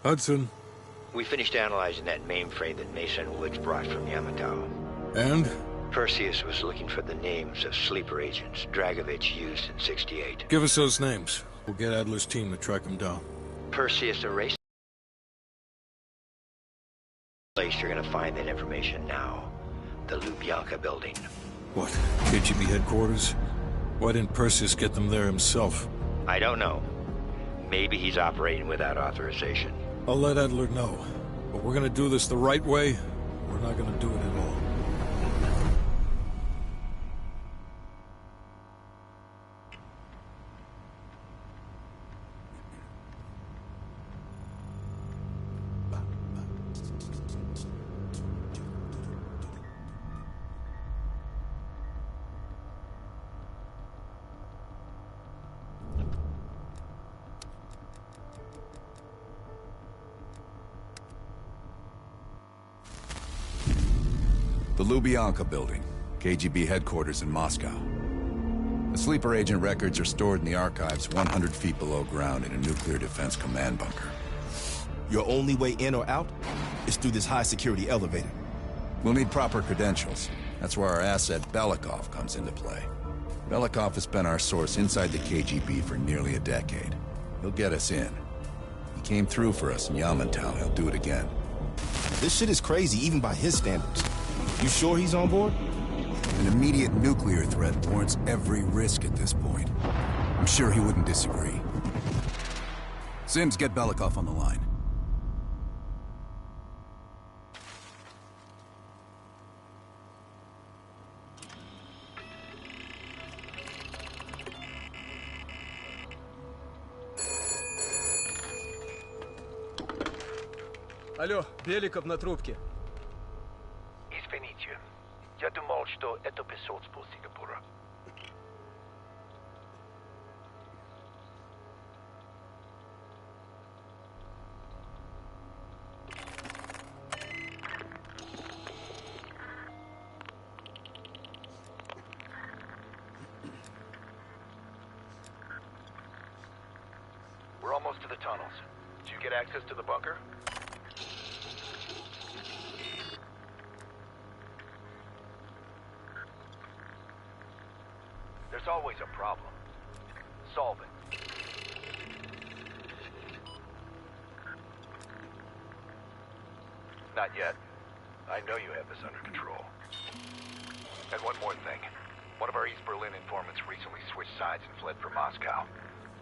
Hudson. We finished analyzing that mainframe that Mason Woods brought from Yamato. And? Perseus was looking for the names of sleeper agents Dragovich used in 68. Give us those names. We'll get Adler's team to track them down. Perseus erased the place you're gonna find that information now. The Lubyanka building. What? KGB headquarters? Why didn't Perseus get them there himself? I don't know. Maybe he's operating without authorization. I'll let Adler know. But we're gonna do this the right way, or we're not gonna do it at all. The Lubyanka building, KGB headquarters in Moscow. The sleeper agent records are stored in the archives 100 feet below ground in a nuclear defense command bunker. Your only way in or out is through this high-security elevator. We'll need proper credentials. That's where our asset Belikov comes into play. Belikov has been our source inside the KGB for nearly a decade. He'll get us in. He came through for us in Yamantau. He'll do it again. This shit is crazy, even by his standards. You sure he's on board? An immediate nuclear threat warrants every risk at this point. I'm sure he wouldn't disagree. Sims, get Belikov on the line. Алло, Беликов на трубке. Извините, я думал, что это посольство Сингапура. We're almost to the tunnels. Did you get access to the bunker? There's always a problem. Solve it. Not yet. I know you have this under control. And one more thing. One of our East Berlin informants recently switched sides and fled for Moscow.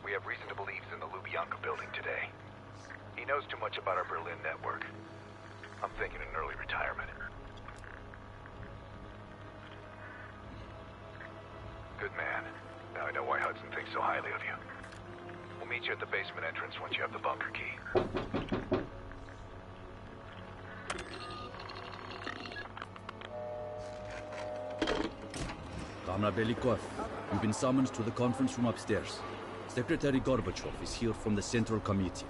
We have reason to believe he's in the Lubyanka building today. He knows too much about our Berlin network. I'm thinking an early retirement. Good man. Now I know why Hudson thinks so highly of you. We'll meet you at the basement entrance once you have the bunker key. Comrade Belikov, you've been summoned to the conference room upstairs. Secretary Gorbachev is here from the Central Committee.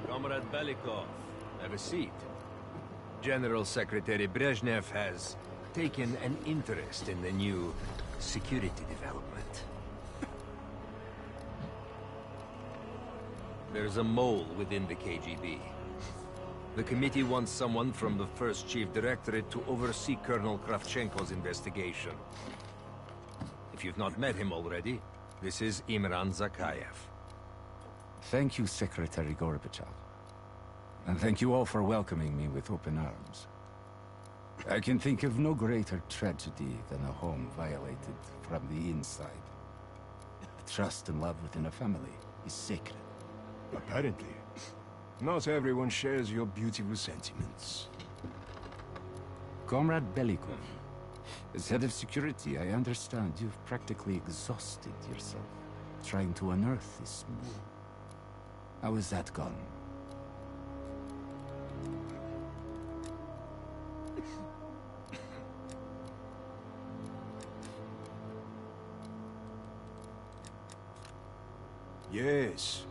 Comrade Belikov, have a seat. General Secretary Brezhnev has taken an interest in the new security development. There's a mole within the KGB. The committee wants someone from the first Chief Directorate to oversee Colonel Kravchenko's investigation. If you've not met him already, this is Imran Zakayev. Thank you, Secretary Gorbachev. And thank you all for welcoming me with open arms. I can think of no greater tragedy than a home violated from the inside. Trust and love within a family is sacred. Apparently. Not everyone shares your beautiful sentiments. Comrade Belikov, as head of security, I understand you've practically exhausted yourself trying to unearth this move. How has that gone? yes.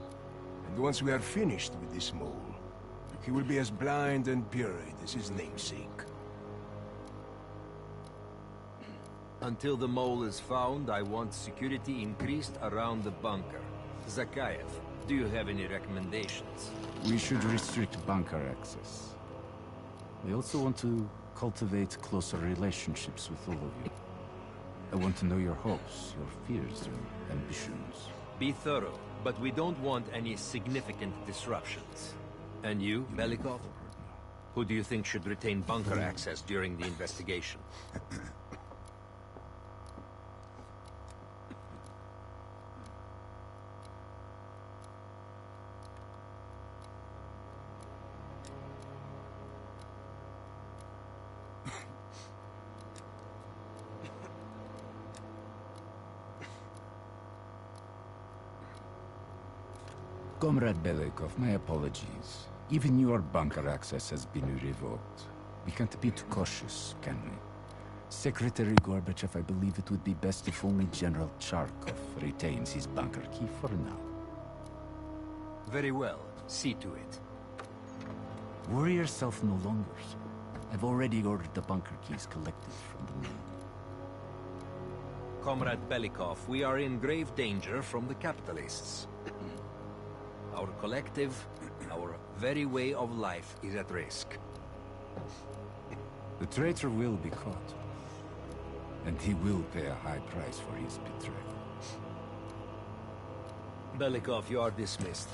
And once we are finished with this mole, he will be as blind and buried as his namesake. Until the mole is found, I want security increased around the bunker. Zakayev, do you have any recommendations? We should restrict bunker access. We also want to cultivate closer relationships with all of you. I want to know your hopes, your fears, your ambitions. Be thorough, but we don't want any significant disruptions. And you, Belikov? Who do you think should retain bunker access during the investigation? Comrade Belikov, my apologies. Even your bunker access has been revoked. We can't be too cautious, can we? Secretary Gorbachev, I believe it would be best if only General Charkov retains his bunker key for now. Very well. See to it. Worry yourself no longer, sir. I've already ordered the bunker keys collected from the men. Comrade Belikov, we are in grave danger from the capitalists. Our collective, our very way of life is at risk. The traitor will be caught. And he will pay a high price for his betrayal. Belikov, you are dismissed.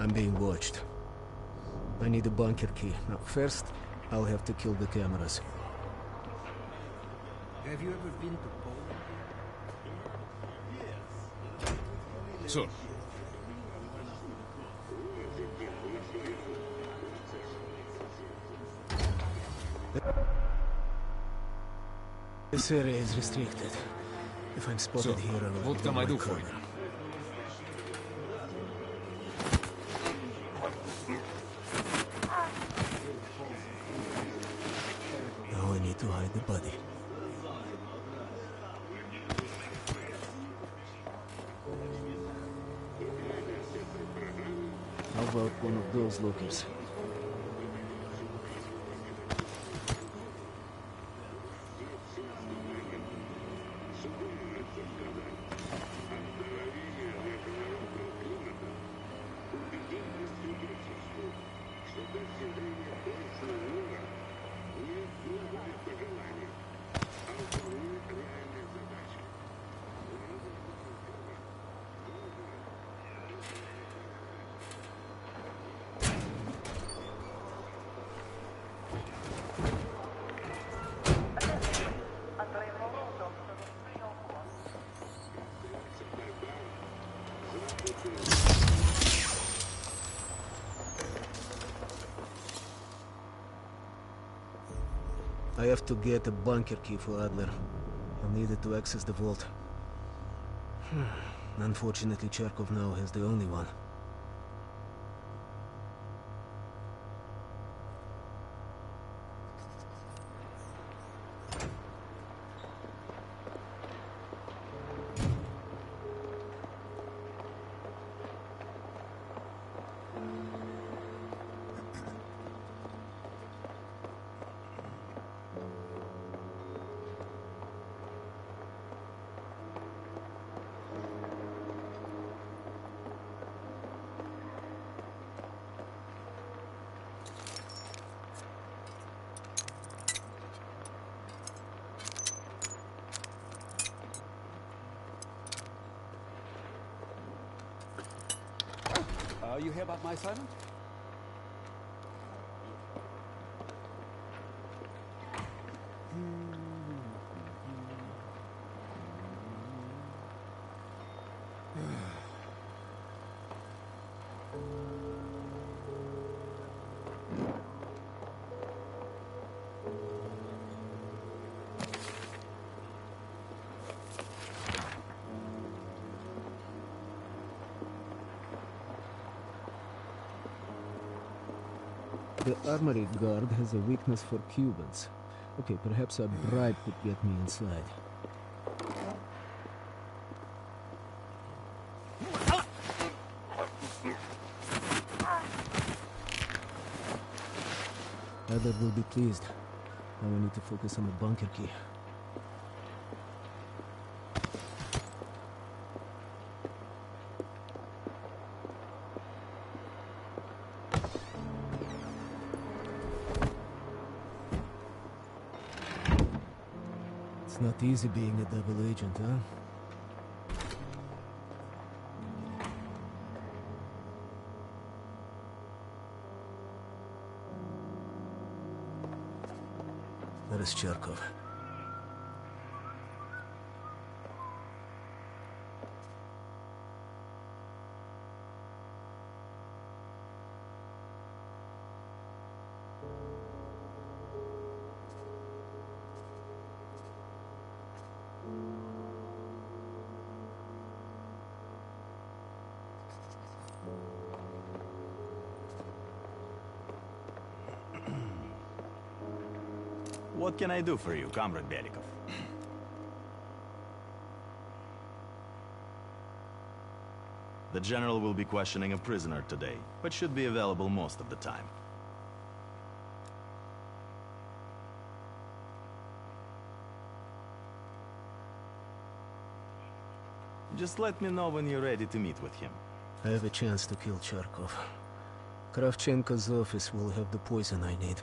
I'm being watched. I need a bunker key. Now, first, I'll have to kill the cameras. Have you ever been to Poland? So, This area is restricted. If I'm spotted here, I will what can I do for you? Now I need to hide the body. How about one of those lockers? I have to get a bunker key for Adler. I'll need it to access the vault. Unfortunately, Charkov now has the only one. You hear about my assignment? The armory guard has a weakness for Cubans. Okay, perhaps a bribe could get me inside. Heather will be pleased. Now I need to focus on the bunker key. It's not easy being a double agent, huh? That is Charkov. What can I do for you, Comrade Belikov? The General will be questioning a prisoner today, but should be available most of the time. Just let me know when you're ready to meet with him. I have a chance to kill Charkov. Kravchenko's office will have the poison I need.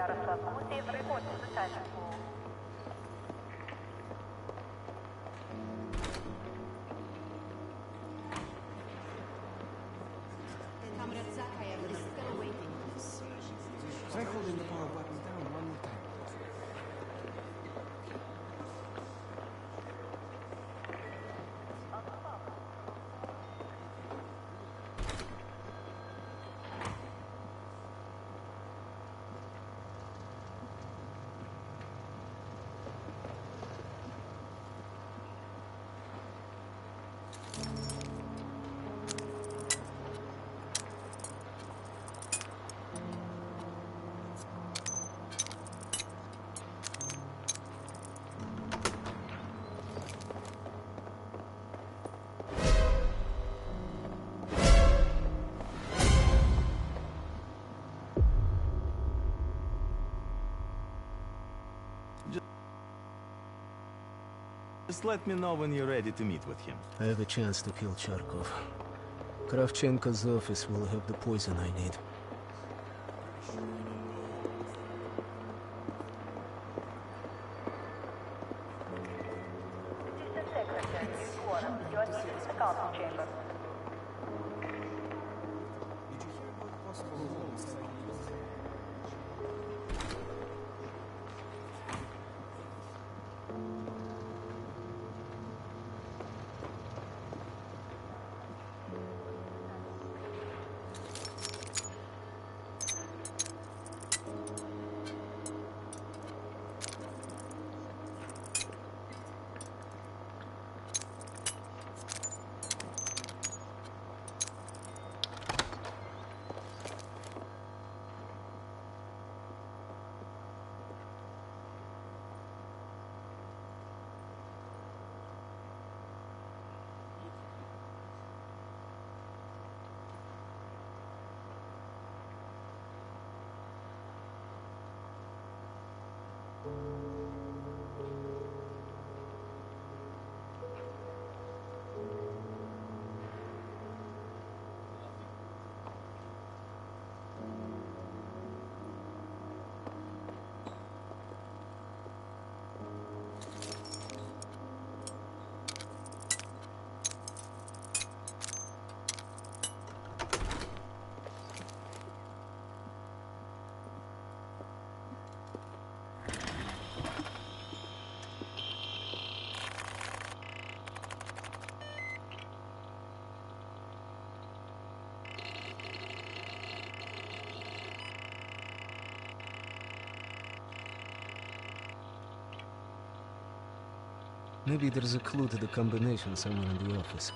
Ярослав Гусев, report to the station. Comrade Zakhaev is still waiting. Try holding the power button down one more time. Just let me know when you're ready to meet with him. I have a chance to kill Charkov. Kravchenko's office will have the poison I need. Assistant Secretary, report. You are needed in the council chamber. Maybe there's a clue to the combination somewhere in the office.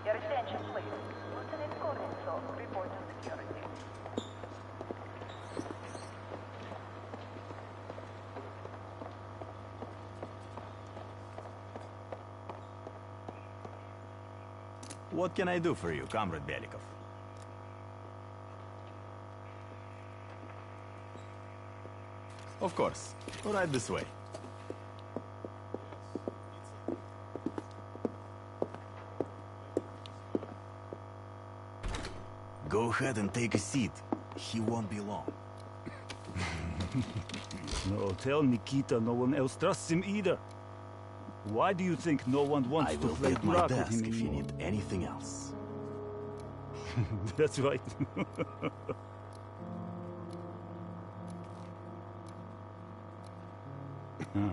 Your attention, please. Lieutenant Cornizzo, report to security. What can I do for you, Comrade Belikov? Of course. Right this way. Go ahead and take a seat. He won't be long. No, tell Nikita no one else trusts him either. Why do you think no one wants to play I will Durak be with at my him desk if you anymore? need anything else. That's right. Huh.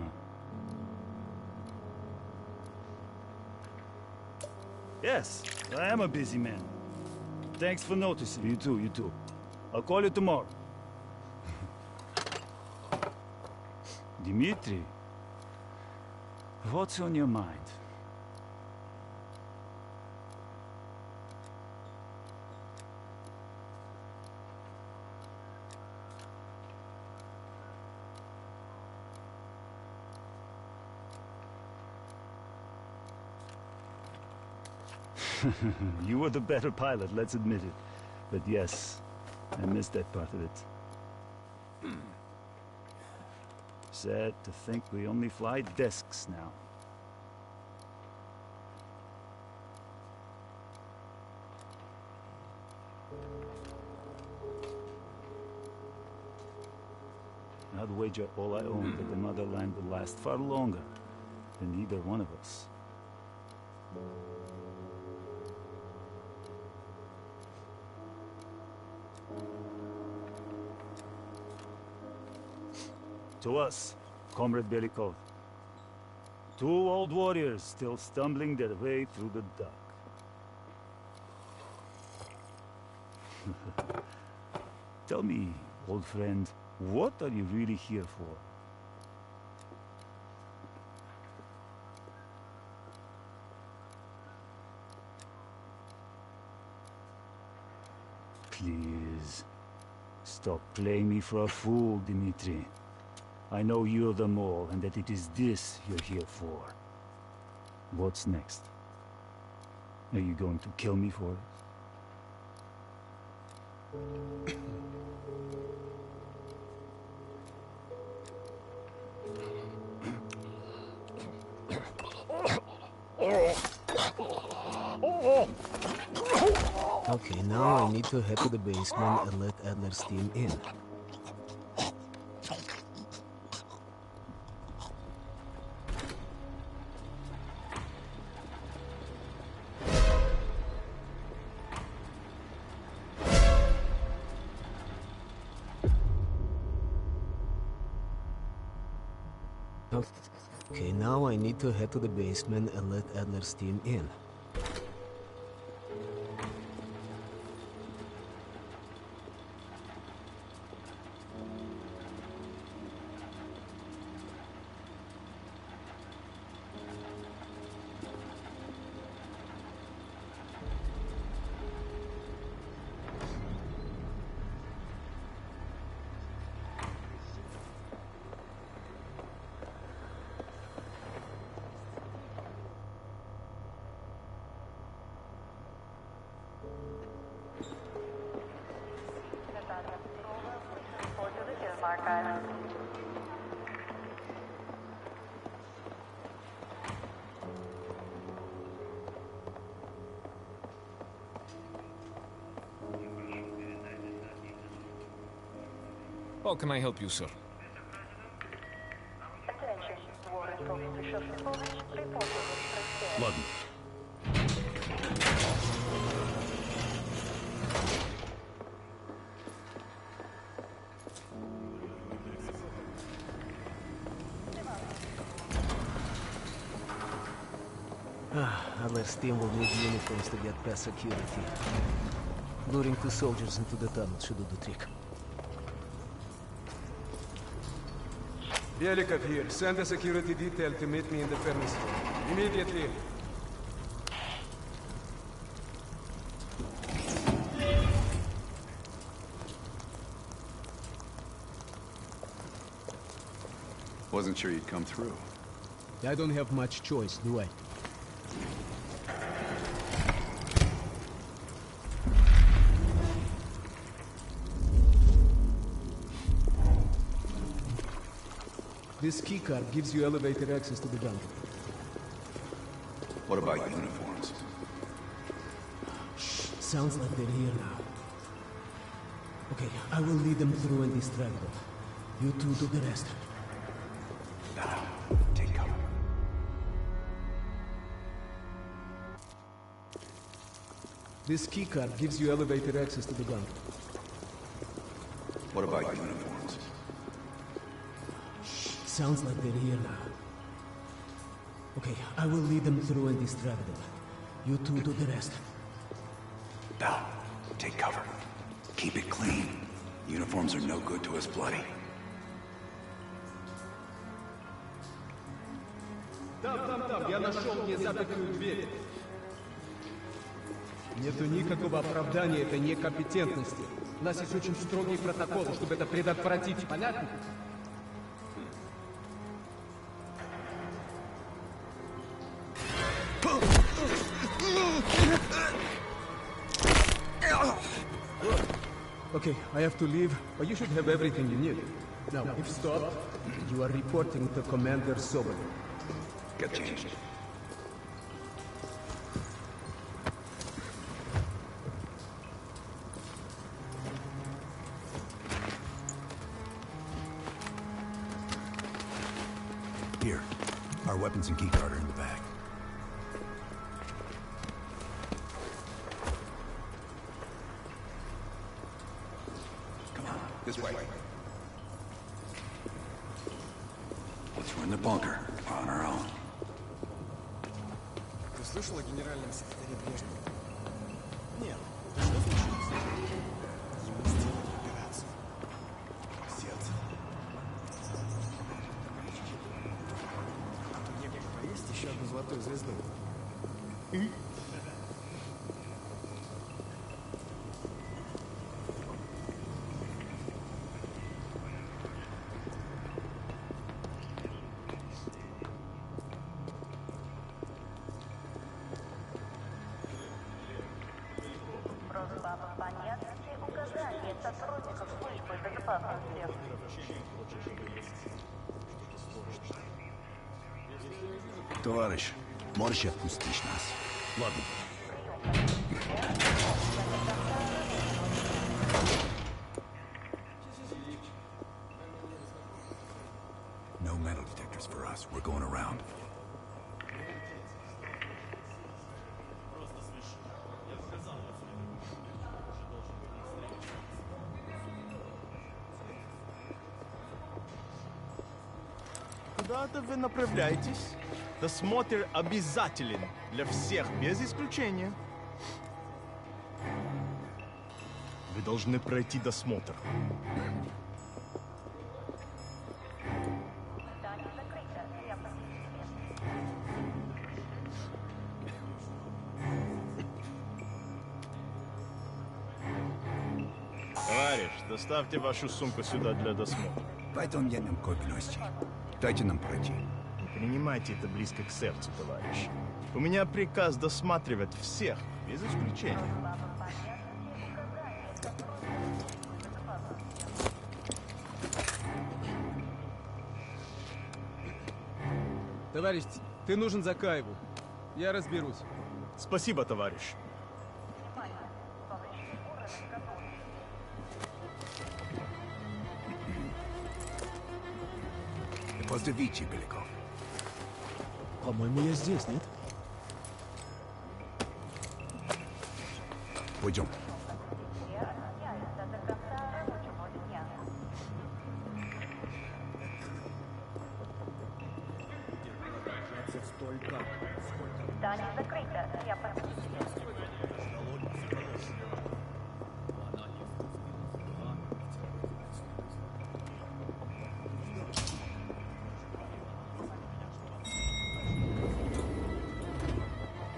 Yes, I am a busy man. Thanks for noticing. You too, you too. I'll call you tomorrow. Dmitri, what's on your mind? You were the better pilot, let's admit it. But yes, I missed that part of it. Sad to think we only fly desks now. I'd wager all I own that the motherland will last far longer than either one of us. To us, Comrade Belikov. Two old warriors still stumbling their way through the dark. Tell me, old friend, what are you really here for? Please, Stop playing me for a fool, Dimitri. I know you're the mole, and that it is this you're here for. What's next? Are you going to kill me for it? Okay, now I need to head to the basement and let Adler's team in. Okay, now I need to head to the basement and let Adler's team in. Report to the kill mark island. How can I help you, sir? Attention, warrant officer Shostakovich reported with Ладно. Adler's team will need uniforms to get past security. Luring 2 soldiers into the tunnel should do the trick. Belikov here. Send a security detail to meet me in the furnace. Immediately. Wasn't sure you'd come through. I don't have much choice, do I? This keycard gives you elevated access to the bunker. What about uniforms? Sounds like they're here now. Okay, I will lead them through and distract them. You two do the rest. Now, take cover. This keycard gives you elevated access to the bunker. What about uniforms? Sounds like they're here now. Okay, I will lead them through and distract them. You two do the rest. Now, take cover. Keep it clean. Uniforms are no good to us bloody. Там, я нашел незапертую дверь. Нету никакого оправдания этой некомпетентности. У нас есть очень строгие протоколы, чтобы это предотвратить. Понятно? Okay, I have to leave, but you should have everything you need. Now, if stopped, you are reporting to Commander Sobol. Get changed. Here, our weapons and keycard are in the bag. Come on, this way. Once we're in the bunker, we're on our own. Ты слышал о генеральном секретаре Брежневе? Нет. Что случилось? Ему сделали операцию. Сердце. А то некуда повесить еще одну золотую звезду. Вам понятны указания сотрудников службы безопасности. Товарищ, можешь отпустить нас? Ладно. No metal detectors for us. We're going around. Куда-то вы направляетесь? Досмотр обязателен для всех, без исключения. Вы должны пройти досмотр. Товарищ, доставьте вашу сумку сюда для досмотра. Поэтому я нам кое-что. Дайте нам пройти. Не принимайте это близко к сердцу, товарищ. У меня приказ досматривать всех, без исключения. Товарищ, ты нужен Закаеву. Я разберусь. Спасибо, товарищ. Поздравите, Беляков. По-моему, я здесь, нет? Пойдем. Здание закрыто. Я подписываю.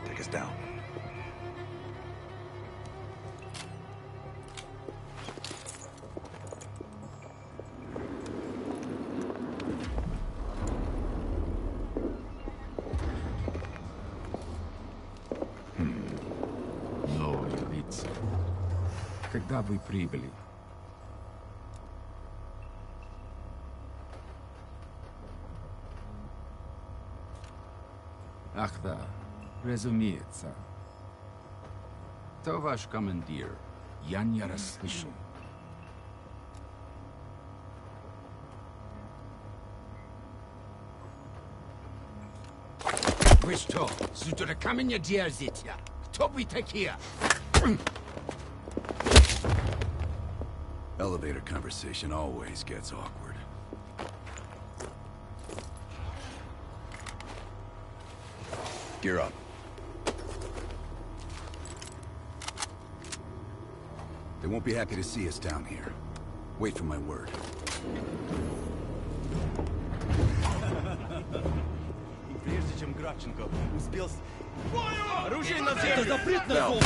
Take us down. Новые лица. Когда вы прибыли? Ах да, разумеется. То ваш командир. Я не расслышал. Вы что, с дураками не дерзите? Кто вы такие? Elevator conversation always gets awkward. Gear up. They won't be happy to see us down here. Wait for my word. Прежде чем Градченко успел... Оружие на землю! Это запрет на зону!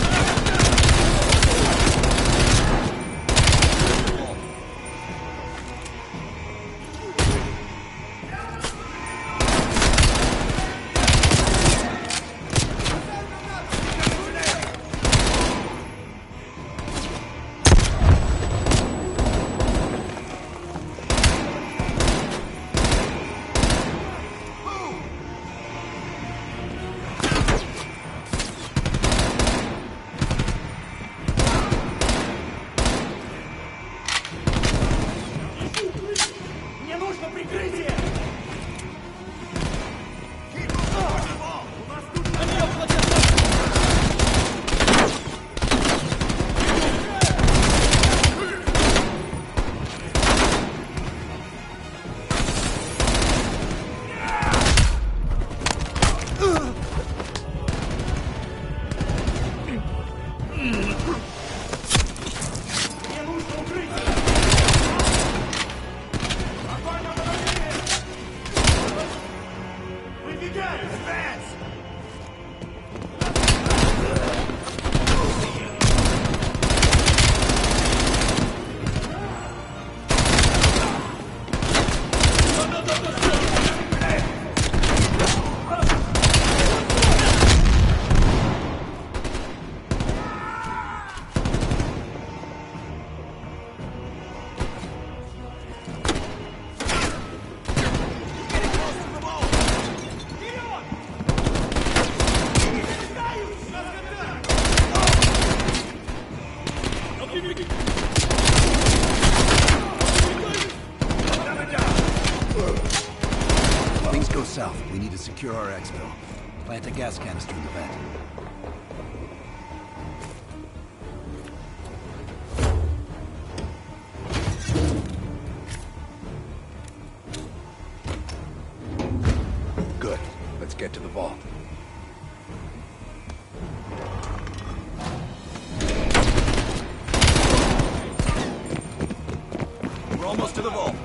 to secure our exfil. Plant a gas canister in the vent. Good. Let's get to the vault. We're almost to the vault.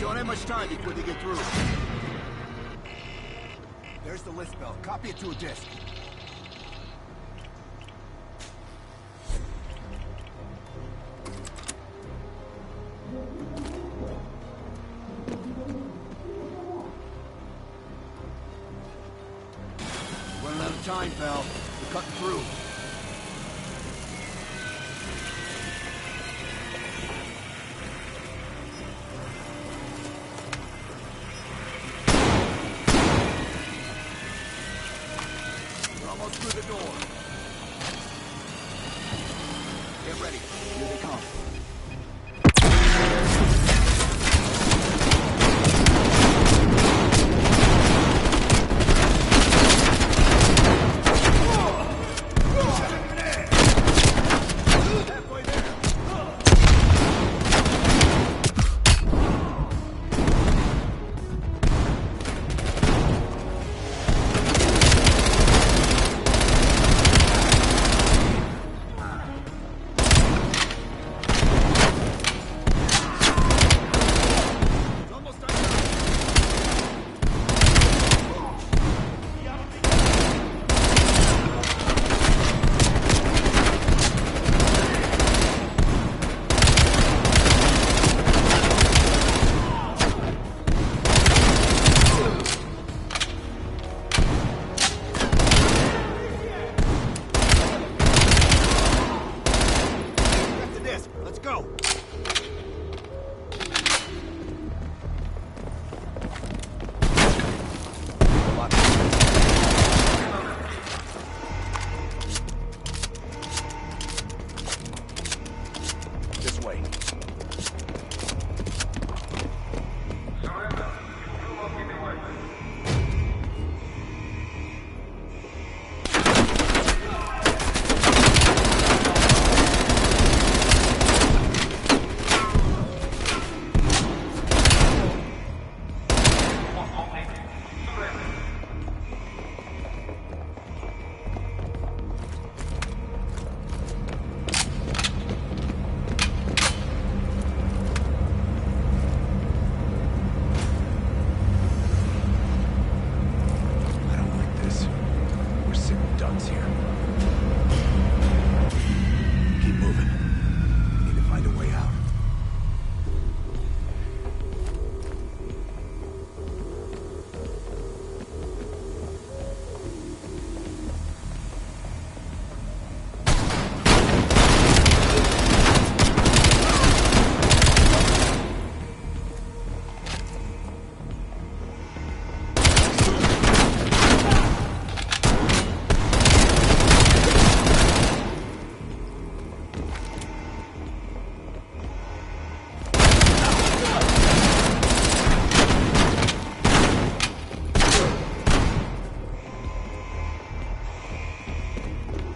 Don't have much time before they get through. There's the list bell. Copy it to a disk. Running out of time, pal. We're cutting through. Through the door. Get ready. Here they come.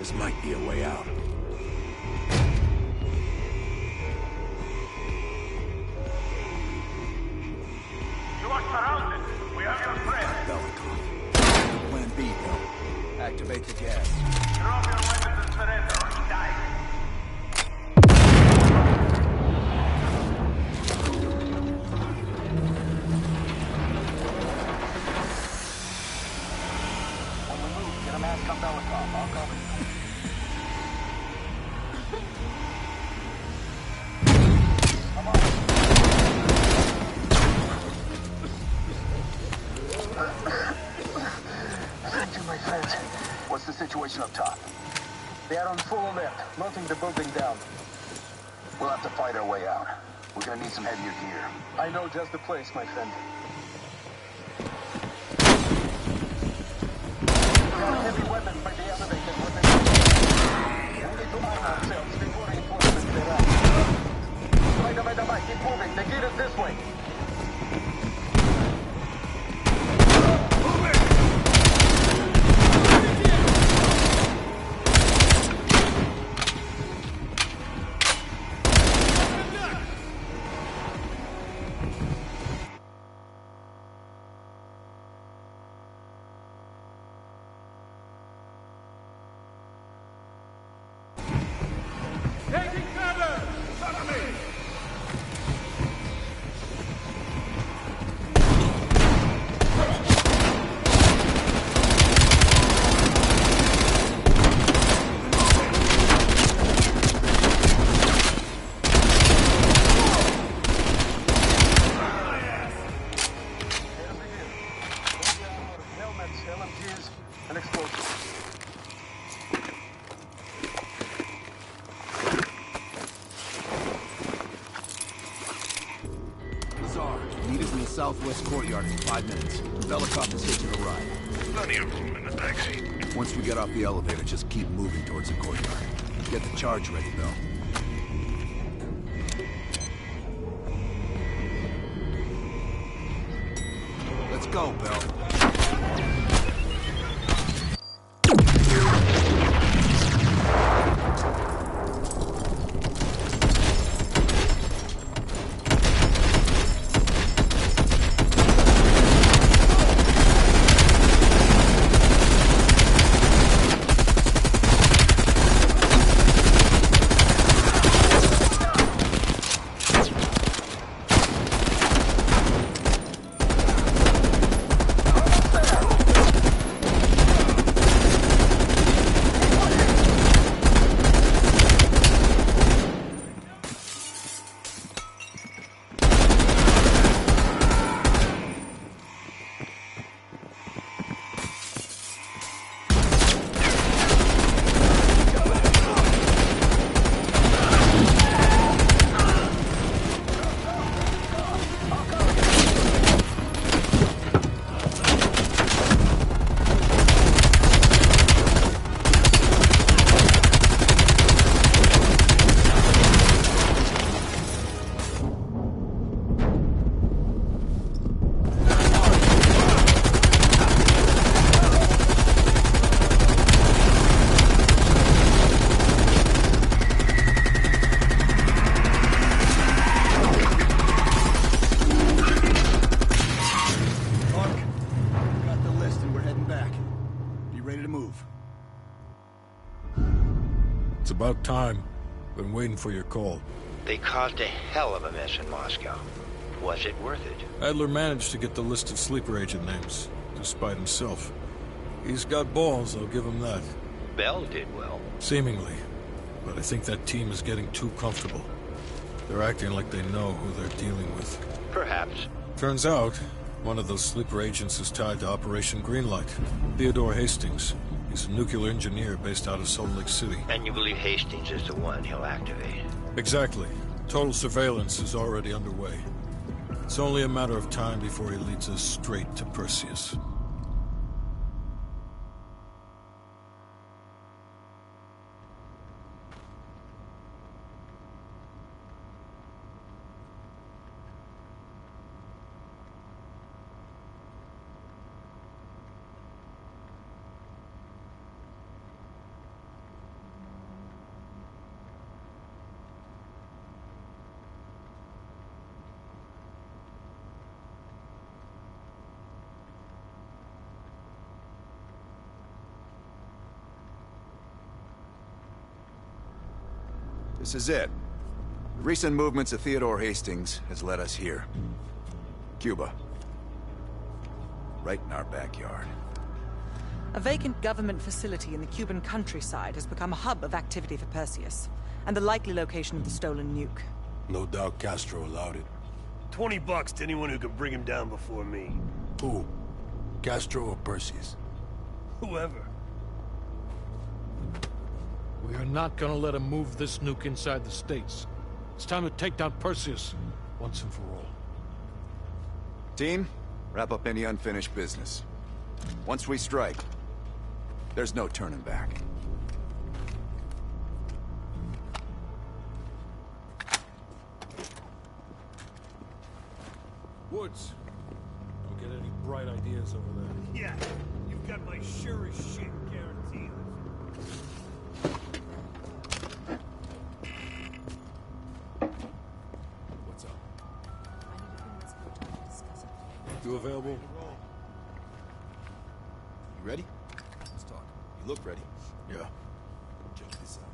This might be a way out. You are surrounded. We are your friends. Belikov. Plan B, Bill. Activate the gas. Drop your weapons and surrender or you die. On the move, get a mask on Belikov. I'll cover you. Thank you, my friend. What's the situation up top? They are on full alert, knocking the building down. We'll have to fight our way out. We're gonna need some heavier gear. I know just the place, my friend. We have heavy weapons by the elevator. We need to arm ourselves before reinforcements arrive. Давай, keep moving. The gear is this way. Taking cover! Follow me! Helmets, LMGs, and explosives. Lazar, meet us in the southwest courtyard in 5 minutes. Belikov is hitching a ride. Plenty of room in the backseat. Once we get off the elevator, just keep moving towards the courtyard. Get the charge ready, Bill. Let's go, Bill. It's about time. Been waiting for your call. They caused a hell of a mess in Moscow. Was it worth it? Adler managed to get the list of sleeper agent names, despite himself. He's got balls, I'll give him that. Bell did well. Seemingly. But I think that team is getting too comfortable. They're acting like they know who they're dealing with. Perhaps. Turns out, one of those sleeper agents is tied to Operation Greenlight. Theodore Hastings. He's a nuclear engineer based out of Salt Lake City. And you believe Hastings is the one he'll activate? Exactly. Total surveillance is already underway. It's only a matter of time before he leads us straight to Perseus. This is it. The recent movements of Theodore Hastings has led us here. Cuba. Right in our backyard. A vacant government facility in the Cuban countryside has become a hub of activity for Perseus, and the likely location of the stolen nuke. No doubt Castro allowed it. $20 to anyone who can bring him down before me. Who? Castro or Perseus? Whoever. We are not gonna let him move this nuke inside the States. It's time to take down Perseus, once and for all. Team, wrap up any unfinished business. Once we strike, there's no turning back. Woods, don't get any bright ideas over there. Yeah, you've got my sure as shit guarantee. What's up? You available? You ready? Let's talk. You look ready. Yeah. Check this out.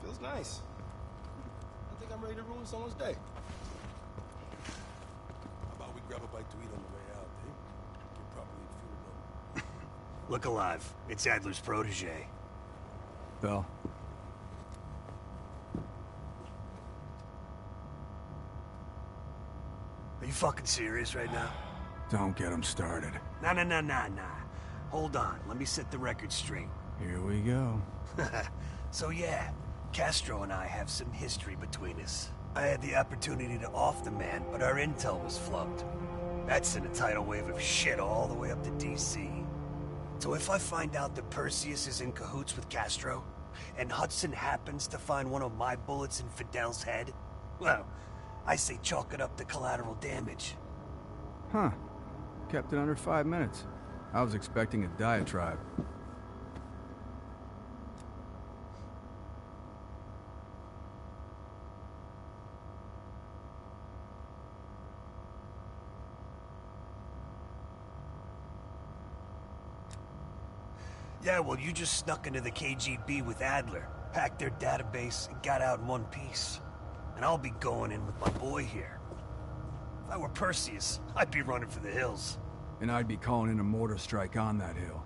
Feels nice. I think I'm ready to ruin someone's day. How about we grab a bite to eat on the way out, eh? Get properly fueled up. Look alive. It's Adler's protege. Bell. Are you fucking serious right now? Don't get him started. Nah. Hold on. Let me set the record straight. Here we go. So yeah, Castro and I have some history between us. I had the opportunity to off the man, but our intel was flubbed. That sent a tidal wave of shit all the way up to DC. So if I find out that Perseus is in cahoots with Castro, and Hudson happens to find one of my bullets in Fidel's head, well, I say chalk it up to collateral damage. Huh. Kept it under 5 minutes. I was expecting a diatribe. Yeah, well, you just snuck into the KGB with Adler, hacked their database, and got out in one piece. And I'll be going in with my boy here. If I were Perseus, I'd be running for the hills. And I'd be calling in a mortar strike on that hill.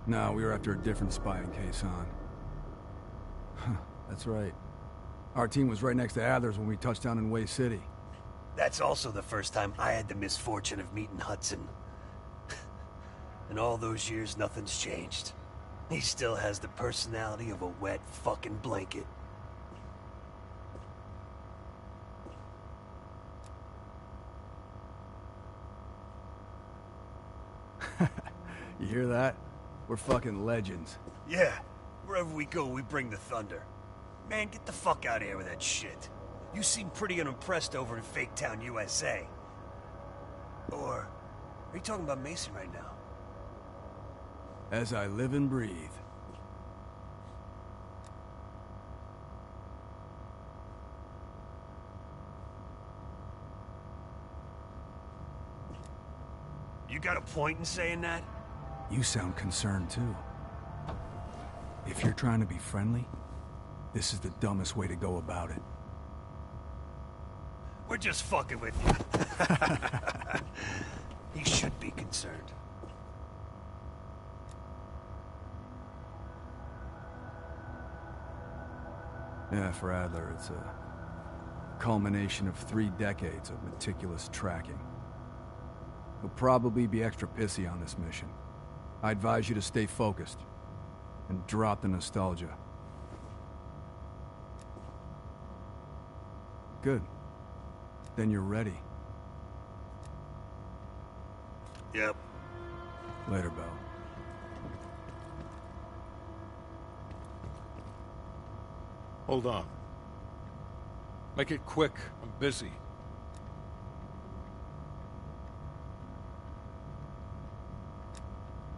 No, we were after a different spying case, hon. Huh, that's right. Our team was right next to Adler's when we touched down in Way City. That's also the first time I had the misfortune of meeting Hudson. In all those years, nothing's changed. He still has the personality of a wet fucking blanket. You hear that? We're fucking legends. Yeah, wherever we go, we bring the thunder. Man, get the fuck out of here with that shit. You seem pretty unimpressed over in Fake Town, USA. Or, are you talking about Mason right now? As I live and breathe. You got a point in saying that? You sound concerned, too. If you're trying to be friendly, this is the dumbest way to go about it. We're just fucking with you. He should be concerned. Yeah, for Adler, it's a culmination of 3 decades of meticulous tracking. He'll probably be extra pissy on this mission. I advise you to stay focused and drop the nostalgia. Good. Then you're ready. Yep. Later, Bell. Hold on. Make it quick. I'm busy.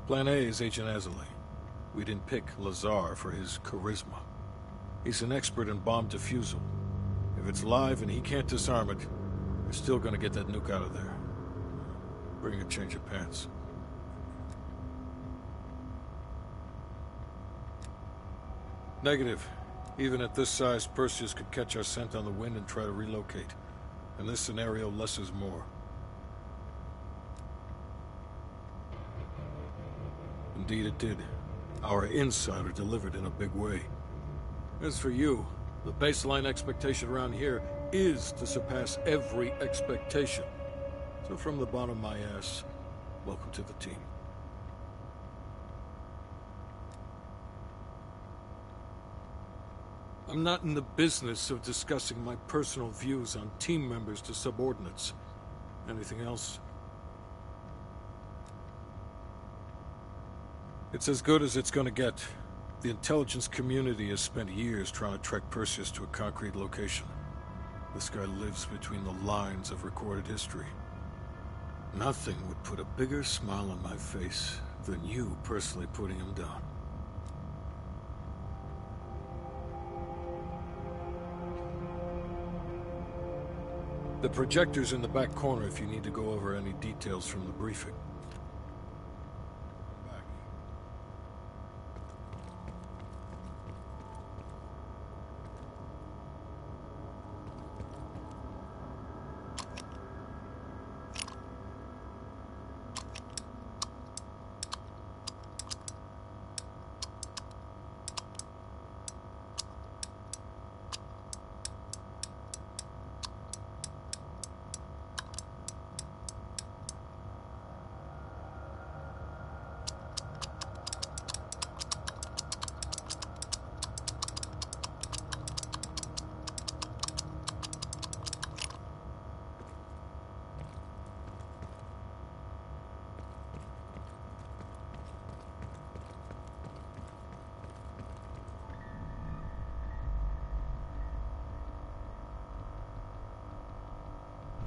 Plan A is Agent Azalea. We didn't pick Lazar for his charisma. He's an expert in bomb defusal. If it's live and he can't disarm it, we're still gonna get that nuke out of there. Bring a change of pants. Negative. Even at this size, Perseus could catch our scent on the wind and try to relocate. In this scenario, less is more. Indeed it did. Our insider delivered in a big way. As for you, the baseline expectation around here is to surpass every expectation. So from the bottom of my ass, welcome to the team. I'm not in the business of discussing my personal views on team members to subordinates. Anything else? It's as good as it's gonna get. The intelligence community has spent years trying to track Perseus to a concrete location. This guy lives between the lines of recorded history. Nothing would put a bigger smile on my face than you personally putting him down. The projector's in the back corner if you need to go over any details from the briefing.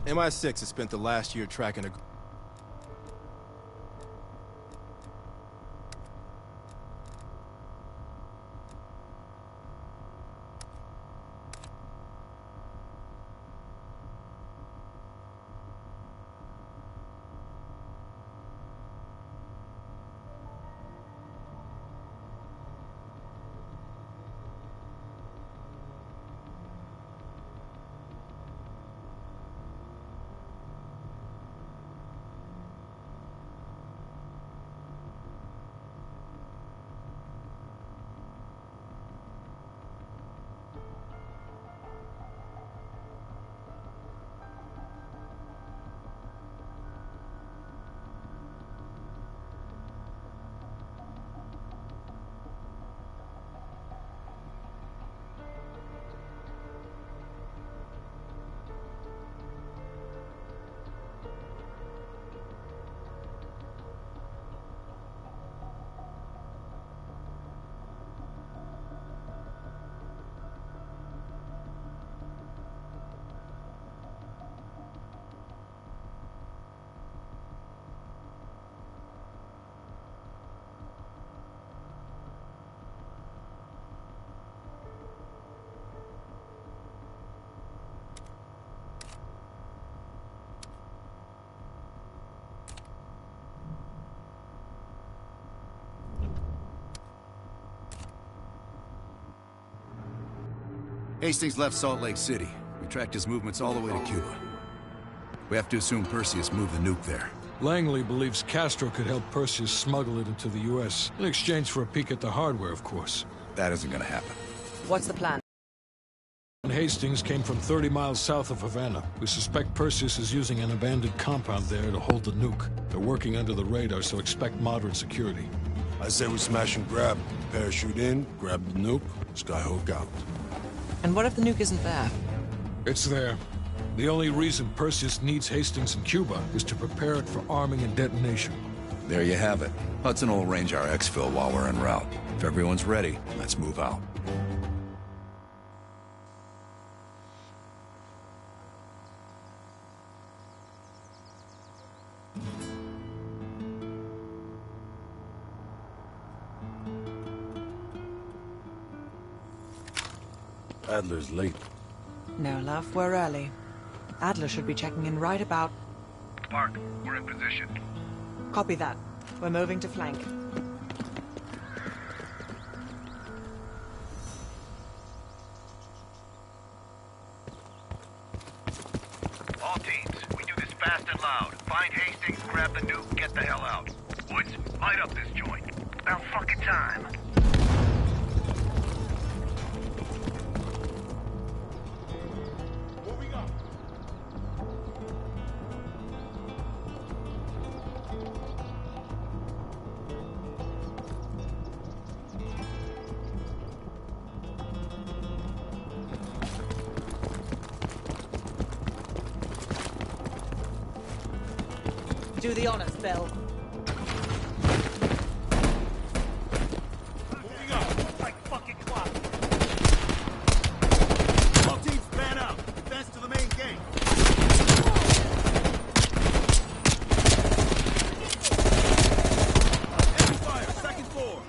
MI6 has spent the last year tracking a... Hastings left Salt Lake City. We tracked his movements all the way to Cuba. We have to assume Perseus moved the nuke there. Langley believes Castro could help Perseus smuggle it into the U.S. in exchange for a peek at the hardware, of course. That isn't gonna happen. What's the plan? Hastings came from 30 miles south of Havana. We suspect Perseus is using an abandoned compound there to hold the nuke. They're working under the radar, so expect moderate security. I say we smash and grab. Parachute in, grab the nuke, skyhook out. And what if the nuke isn't there? It's there. The only reason Perseus needs Hastings in Cuba is to prepare it for arming and detonation. There you have it. Hudson will arrange our exfil while we're en route. If everyone's ready, let's move out. Adler's late. No, love, we're early. Adler should be checking in right about... Park, we're in position. Copy that. We're moving to flank. All teams, we do this fast and loud. Find Hastings, grab the nuke, get the hell out. Woods, light up this joint. About fucking time. Do the honors, Bill. Moving up, like fucking clock. All teams span out. Advance to the main gate. Enemy fire, second floor.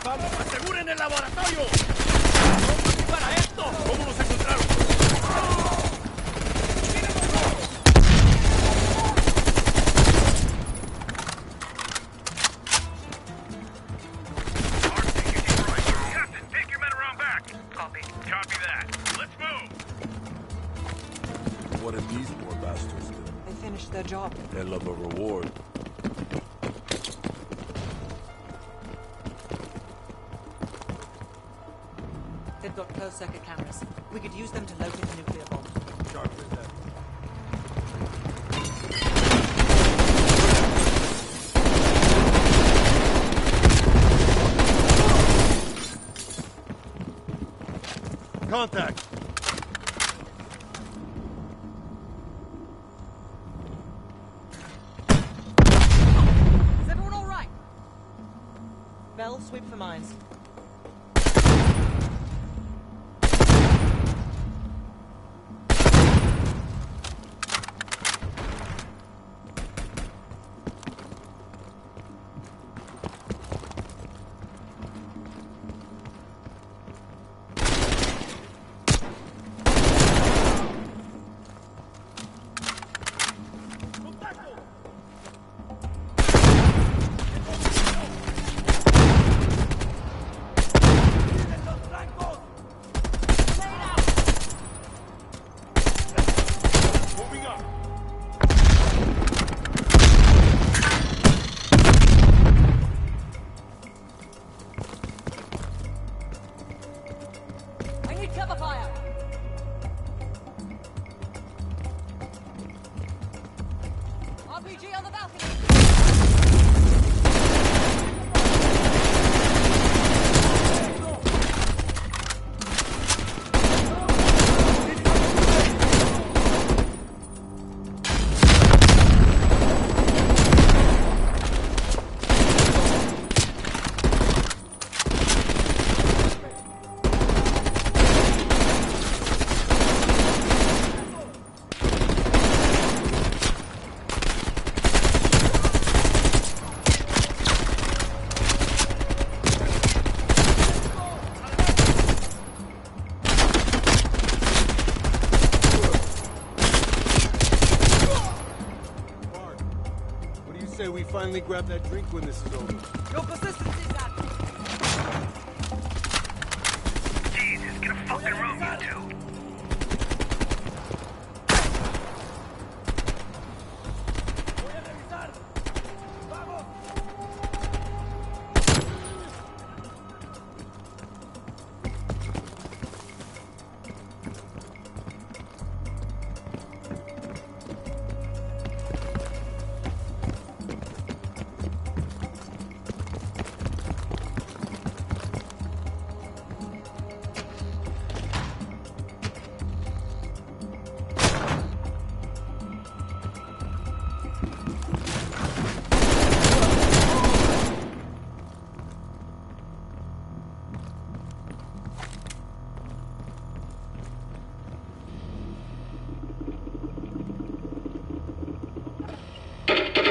¡Aseguren el laboratorio! ¡Vamos aquí para esto! ¿Cómo nos encontraron? Captain, take your men around back. Copy. Copy that. Let's move. What did these poor bastards do? They finished their job. They love a reward. They've got closed circuit cameras. We could use them to locate the nuclear bomb. Sharp as that. Contact. Is everyone all right? Bell, sweep for mines. Cover fire! RPG on the balcony! Say we finally grab that drink when this is over. Your persistence is that. Jesus, get a fucking room, you two.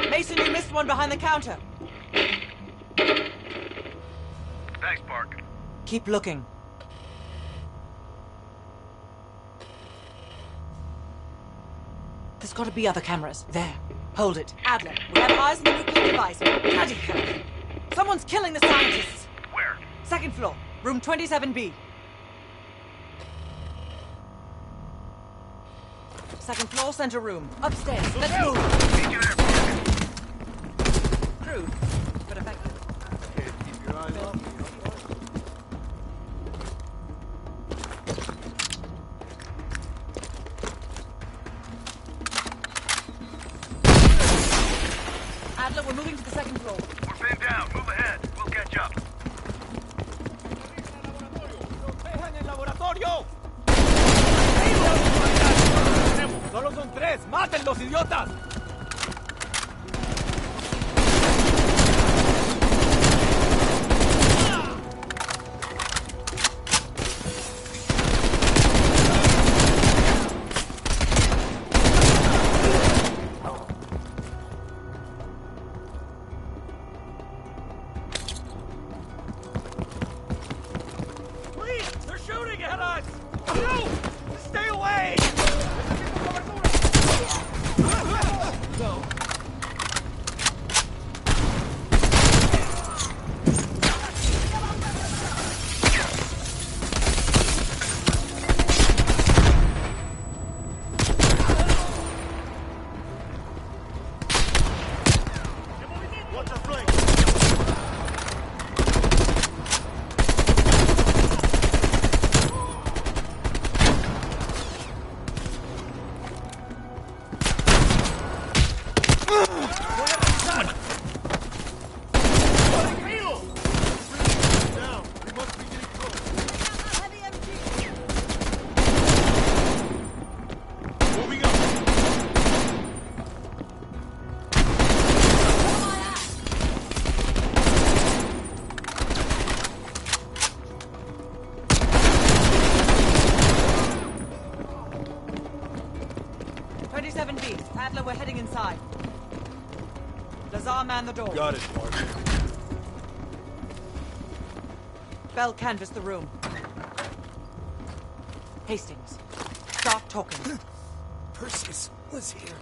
Mason, you missed one behind the counter. Thanks, Park. Keep looking. There's got to be other cameras. There. Hold it. Adler, we have eyes on the nuclear device. Bloody hell. Someone's killing the scientists. Where? Second floor. Room 27B. Second floor, center room. Upstairs. Let's move. Crude, but effective. Keep your eyes off me. Adler, we're moving to the second floor. We're pinned down. Move ahead. We'll catch up. ¡Protejan el laboratorio! ¡Solo son tres! ¡Mátenlos, idiotas! Please! They're shooting at us! No! Stay away! No. Watch our flank! Adler, we're heading inside. Lazar, man the door. Got it, Mark. Bell, canvass the room. Hastings, start talking. Perseus was here.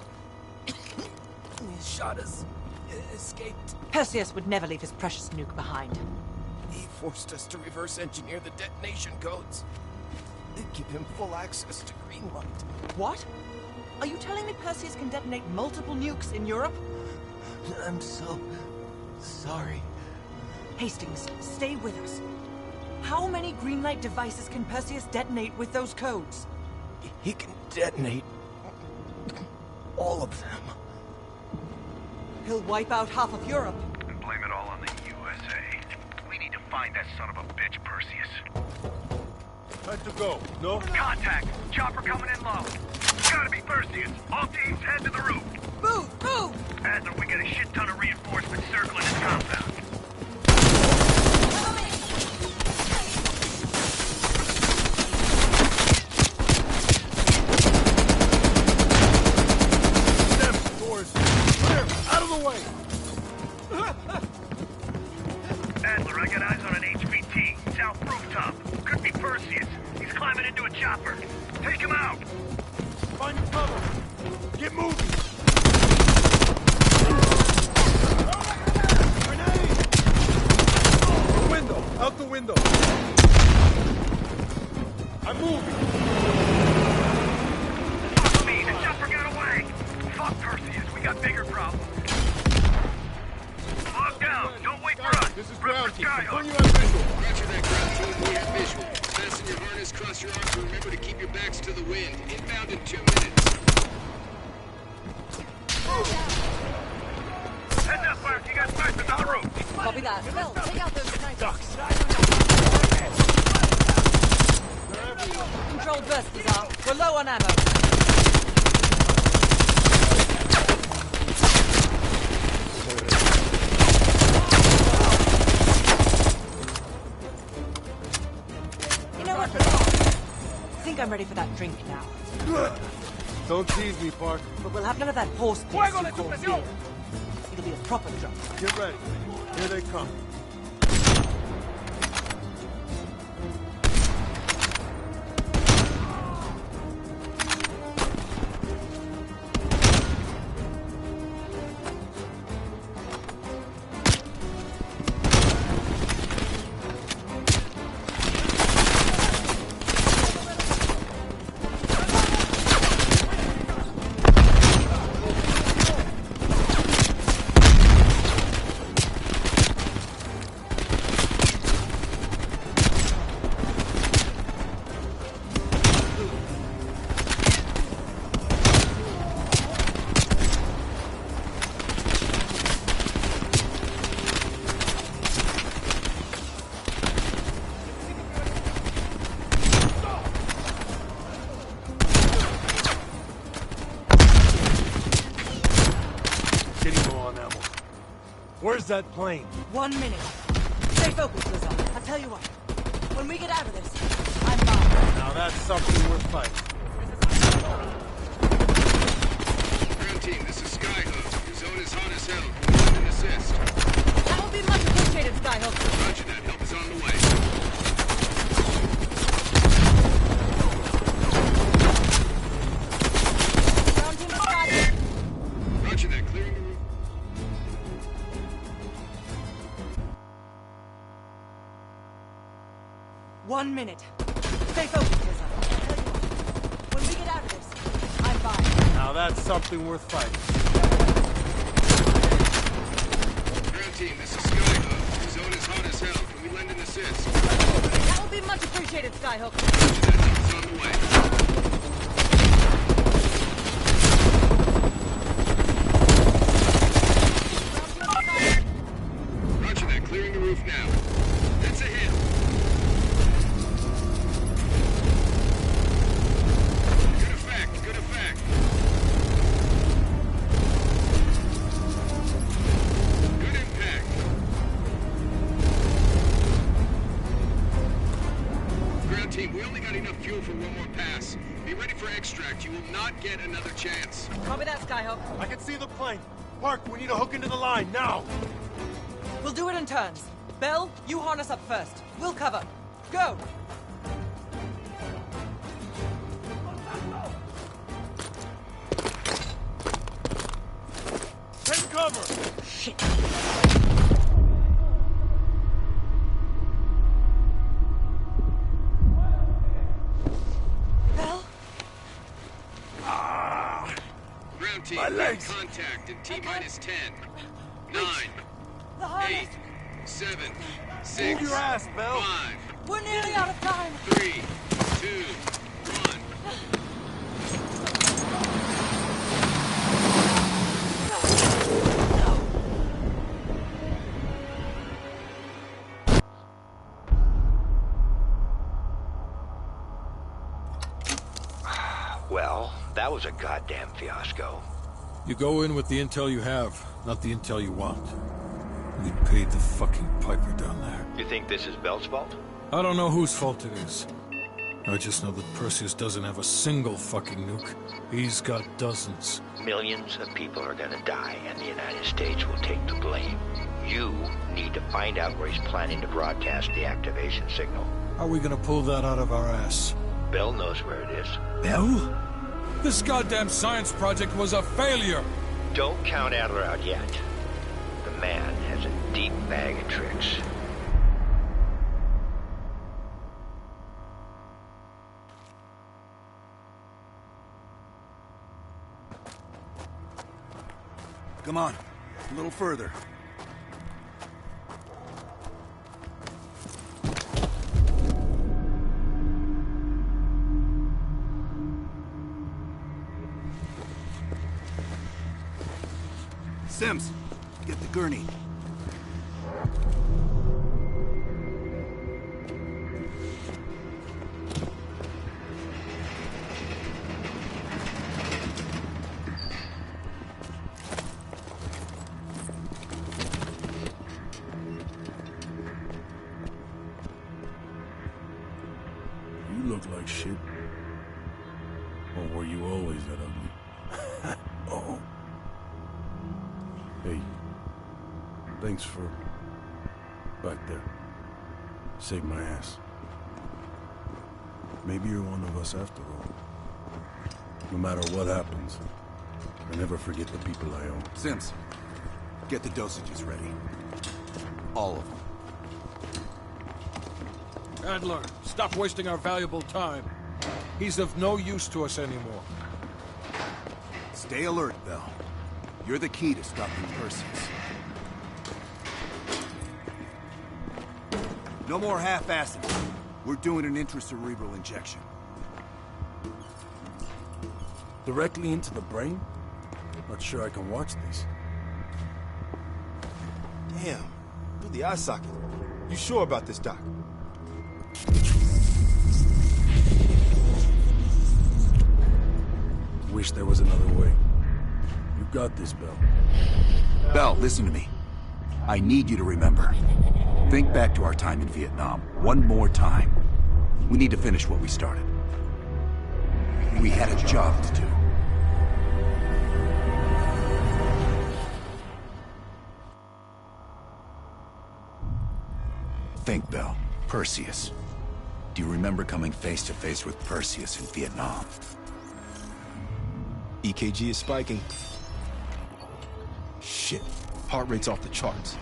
He shot us. Escaped. Perseus would never leave his precious nuke behind. He forced us to reverse engineer the detonation codes. They give him full access to Greenlight. What? Are you telling me Perseus can detonate multiple nukes in Europe? I'm so sorry. Hastings, stay with us. How many green light devices can Perseus detonate with those codes? He can detonate all of them. He'll wipe out half of Europe. And blame it all on the USA. We need to find that son of a bitch, Perseus. Time to go. No? Contact! Chopper coming in low. Gotta be Perseus. All teams head to the roof. Move! Move! Adler, we got a shit ton of reinforcements circling his compound. Adler, I got eyes on an HVT, south rooftop. Could be Perseus. He's climbing into a chopper. Take him out! Find cover! Get moving! Grenade! The window! Out the window! I'm moving! Fuck me, the chopper got away! Fuck Perseus, we got bigger problems. Lock down, don't wait for us! This is ground team. Skyhook. You on visual. Roger that, ground team. We have visual. Fasten your harness, cross your arms, and remember to keep your backs to the wind. Inbound in 2 minutes. Heads up, Mark. You got snipers on the roof. Copy that. Phil, take out those snipers. Controlled burst, Lazar. We're low on ammo. You know what? I think I'm ready for that drink now. Don't tease me, Park. But we'll have none of that horse piss you call beer. It'll be a proper drunk. Get ready. Here they come. Where's that plane? 1 minute. Stay focused, Lazar. I'll tell you what. When we get out of this, I'm bound. Now that's something worth fighting. Ground team, this is Skyhook. Your zone is hot as hell. Can you send an assist? That will be much appreciated, Skyhook. Roger that. Help is on the way. Ground team spotted. Roger that. Clearing the room. One minute. Stay focused, Lazar. I'll tell you what. When we get out of this, I'm fine. Now that's something worth fighting. Ground team, this is Skyhook. Your zone is hot as hell. Can we lend an assist? That will be much appreciated, Skyhook. Roger that. Help is on the way. Roger that. Clearing the roof now. That's a hit. Good effect. Good effect. Good impact. Ground team, we only got enough fuel for one more pass. Be ready for extract. You will not get another chance. Copy that, Skyhook. I can see the plane. Park, we need a hook into the line, now! We'll do it in turns. Bell, you harness up first. We'll cover. Go! Take cover! Shit. Bell? Ground team, My legs. contact in T-minus 10, 9, The harness. 8, 7, 6, Move your ass, Bell. 5, We're nearly out of time. 3, 2, 1. Well, that was a goddamn fiasco. You go in with the intel you have, not the intel you want. We paid the fucking piper down there. You think this is Bell's fault? I don't know whose fault it is. I just know that Perseus doesn't have a single fucking nuke. He's got dozens. Millions of people are gonna die, and the United States will take the blame. You need to find out where he's planning to broadcast the activation signal. How are we gonna pull that out of our ass? Bell knows where it is. Bell? This goddamn science project was a failure! Don't count Adler out yet. The man has a deep bag of tricks. Come on, a little further. Sims, get the gurney. You look like shit. Or were you always that ugly? Oh. Hey, thanks for back there. Saved my ass. Maybe you're one of us after all. No matter what happens, I never forget the people I own. Sims, get the dosages ready. All of them. Adler, stop wasting our valuable time. He's of no use to us anymore. Stay alert, Bell. You're the key to stopping Perseus. No more half-assing. We're doing an intracerebral injection. Directly into the brain? Not sure I can watch this. Damn. Through the eye socket. You sure about this, Doc? Wish there was another way. You got this, Bell. Bell, listen to me. I need you to remember. Think back to our time in Vietnam. One more time. We need to finish what we started. We had a job to do. Think, Bell. Perseus. Do you remember coming face to face with Perseus in Vietnam? EKG is spiking. Shit. Heart rate's off the charts.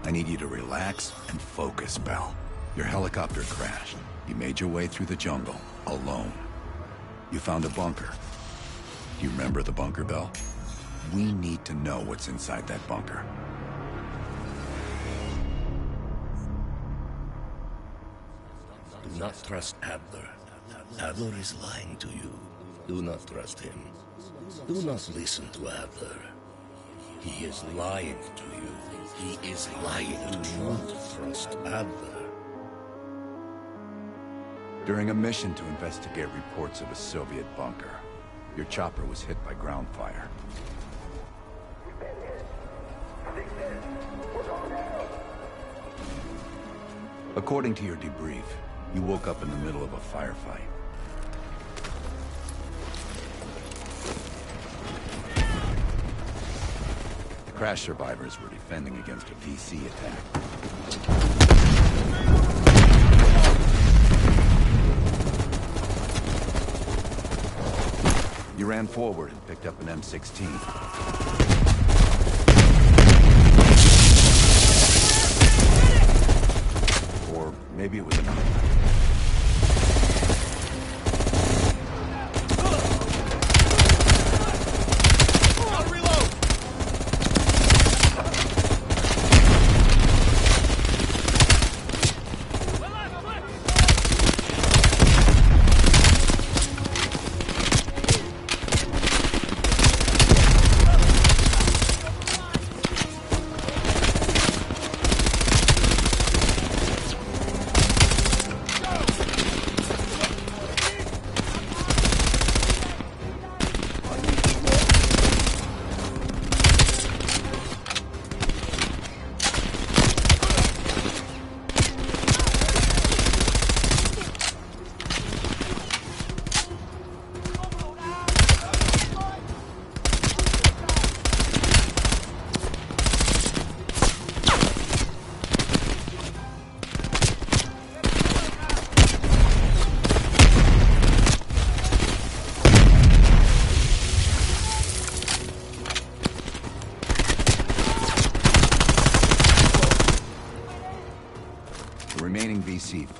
I need you to relax and focus, Bell. Your helicopter crashed. You made your way through the jungle, alone. You found a bunker. Do you remember the bunker, Bell? We need to know what's inside that bunker. Do not trust Adler. Adler is lying to you. Do not trust him. Do not listen to Adler. He is lying to you. He is lying. Do not trust Adler. During a mission to investigate reports of a Soviet bunker, your chopper was hit by ground fire. According to your debrief, you woke up in the middle of a firefight. The crash survivors were defending against a VC attack. You ran forward and picked up an M16. Or maybe it was an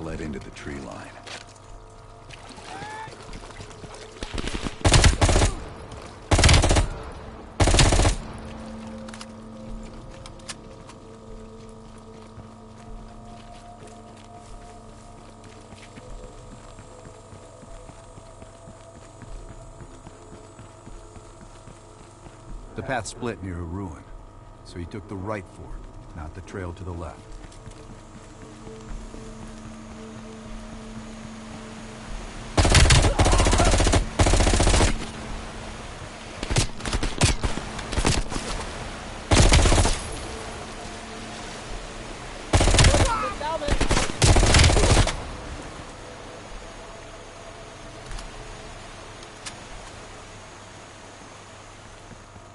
led into the tree line. The path split near a ruin, so he took the right fork, not the trail to the left.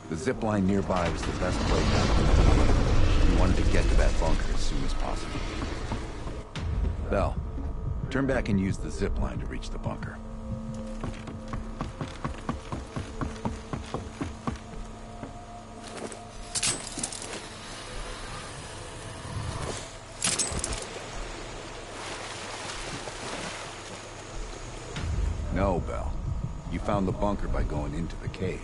The zip line nearby was the best place out. We wanted to get to that bunker as soon as possible. Bell, turn back and use the zip line to reach the bunker. No, Bell. You found the bunker by going into the cave.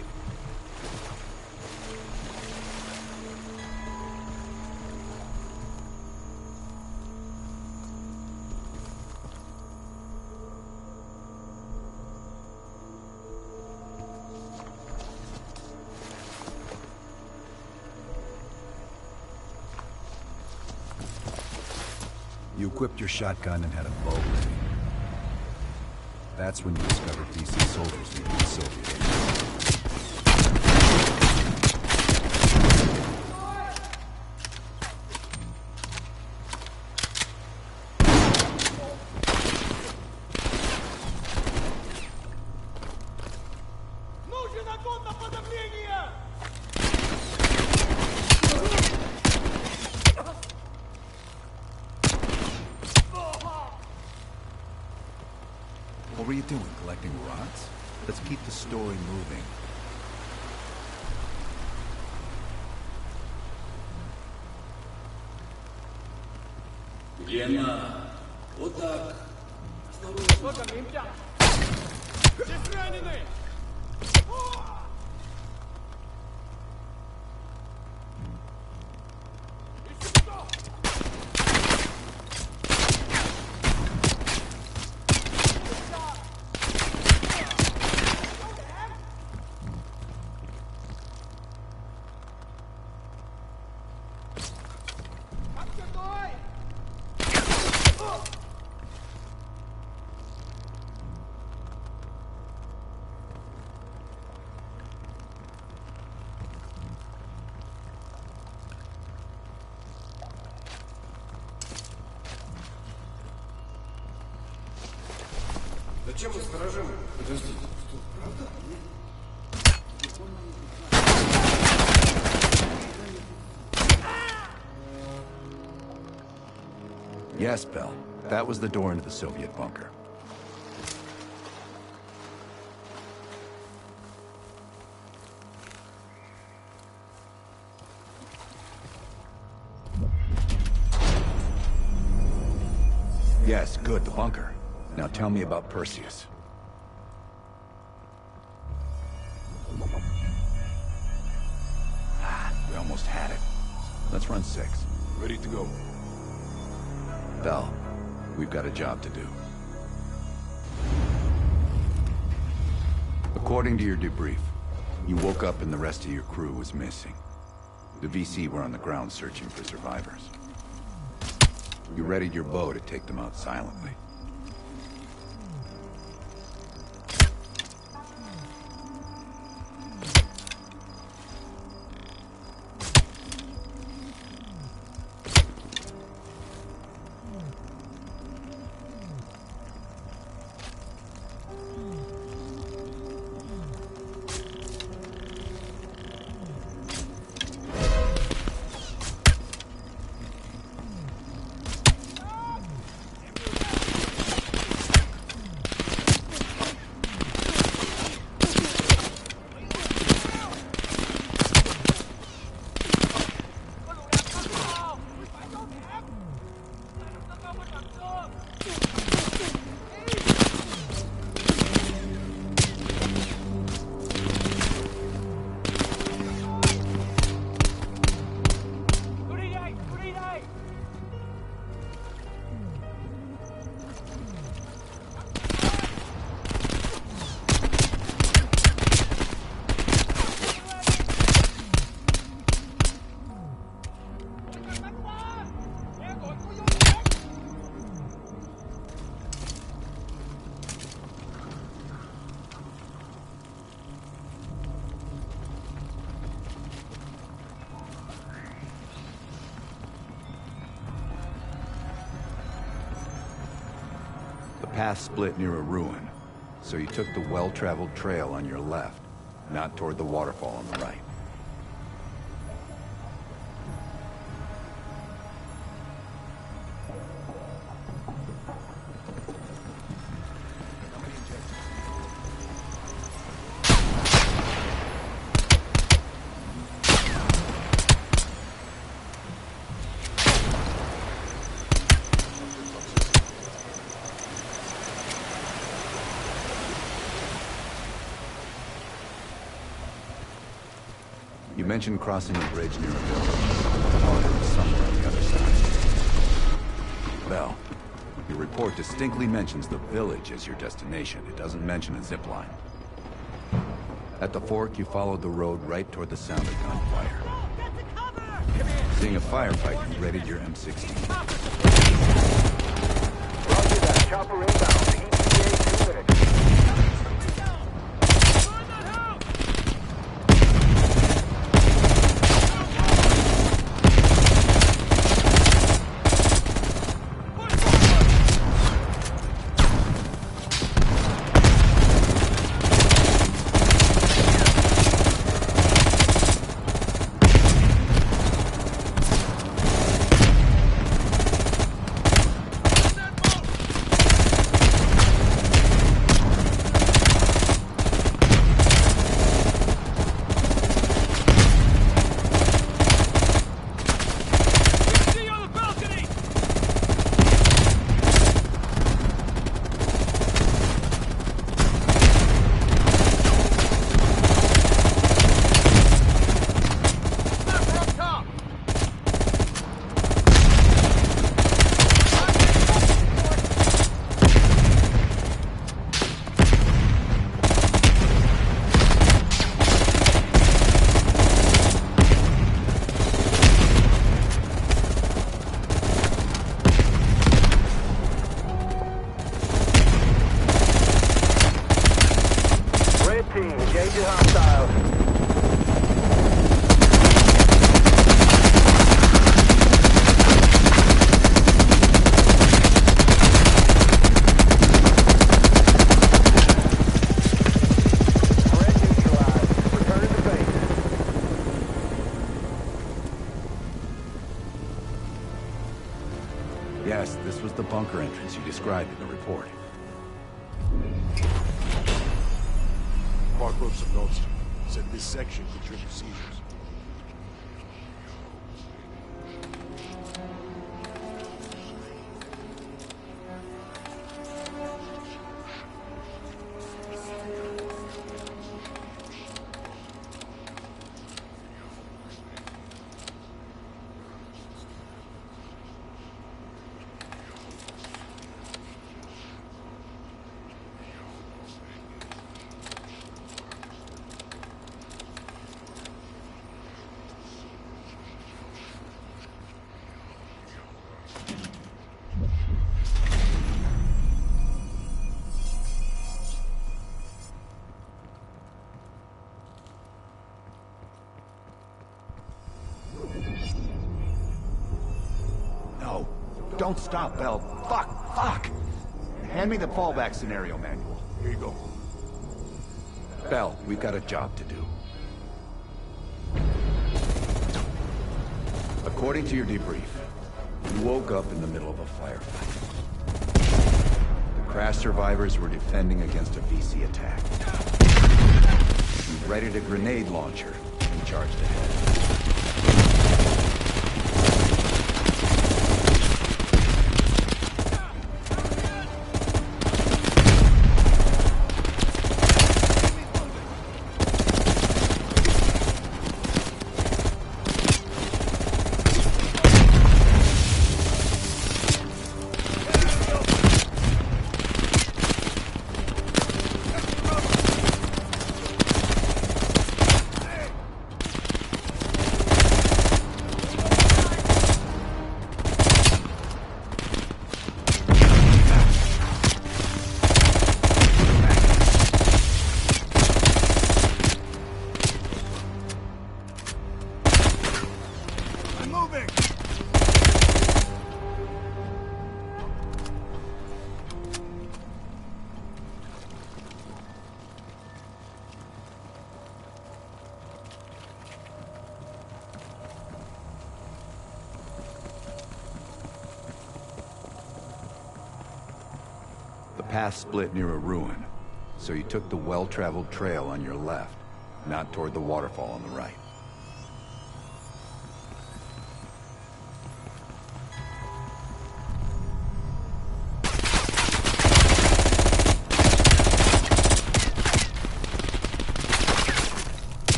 You equipped your shotgun and had a bow ready. That's when you discovered DC soldiers leaving the Soviet Union. What were you doing, collecting rocks? Let's keep the story moving. Лена, вот так. Осторожно. Здесь раненый! Зачем мы сторожим? Подождите, что, правда? Yes, Bell. That was the door into the Soviet bunker. Yes, good, the bunker. Now tell me about Perseus. We almost had it. Let's run 6. Ready to go. Bell, we've got a job to do. According to your debrief, you woke up and the rest of your crew was missing. The VC were on the ground searching for survivors. You readied your bow to take them out silently. path split near a ruin, so you took the well-traveled trail on your left, not toward the waterfall on the right. You mentioned crossing a bridge near a village. Thought it was somewhere on the other side. Well, your report distinctly mentions the village as your destination. It doesn't mention a zipline. At the fork, you followed the road right toward the sound of gunfire. Seeing a firefight, you readied your M16. Roger that. Chopper inbound. ETA 2 minutes. Yes, this was the bunker entrance you described in the report. Mark wrote some notes. Said this section could trigger seizures. Don't stop, Bell. Fuck! Hand me the fallback scenario manual. Here you go. Bell, we've got a job to do. According to your debrief, you woke up in the middle of a firefight. The crash survivors were defending against a VC attack. You readied a grenade launcher and charged ahead. path split near a ruin, so you took the well-traveled trail on your left, not toward the waterfall on the right.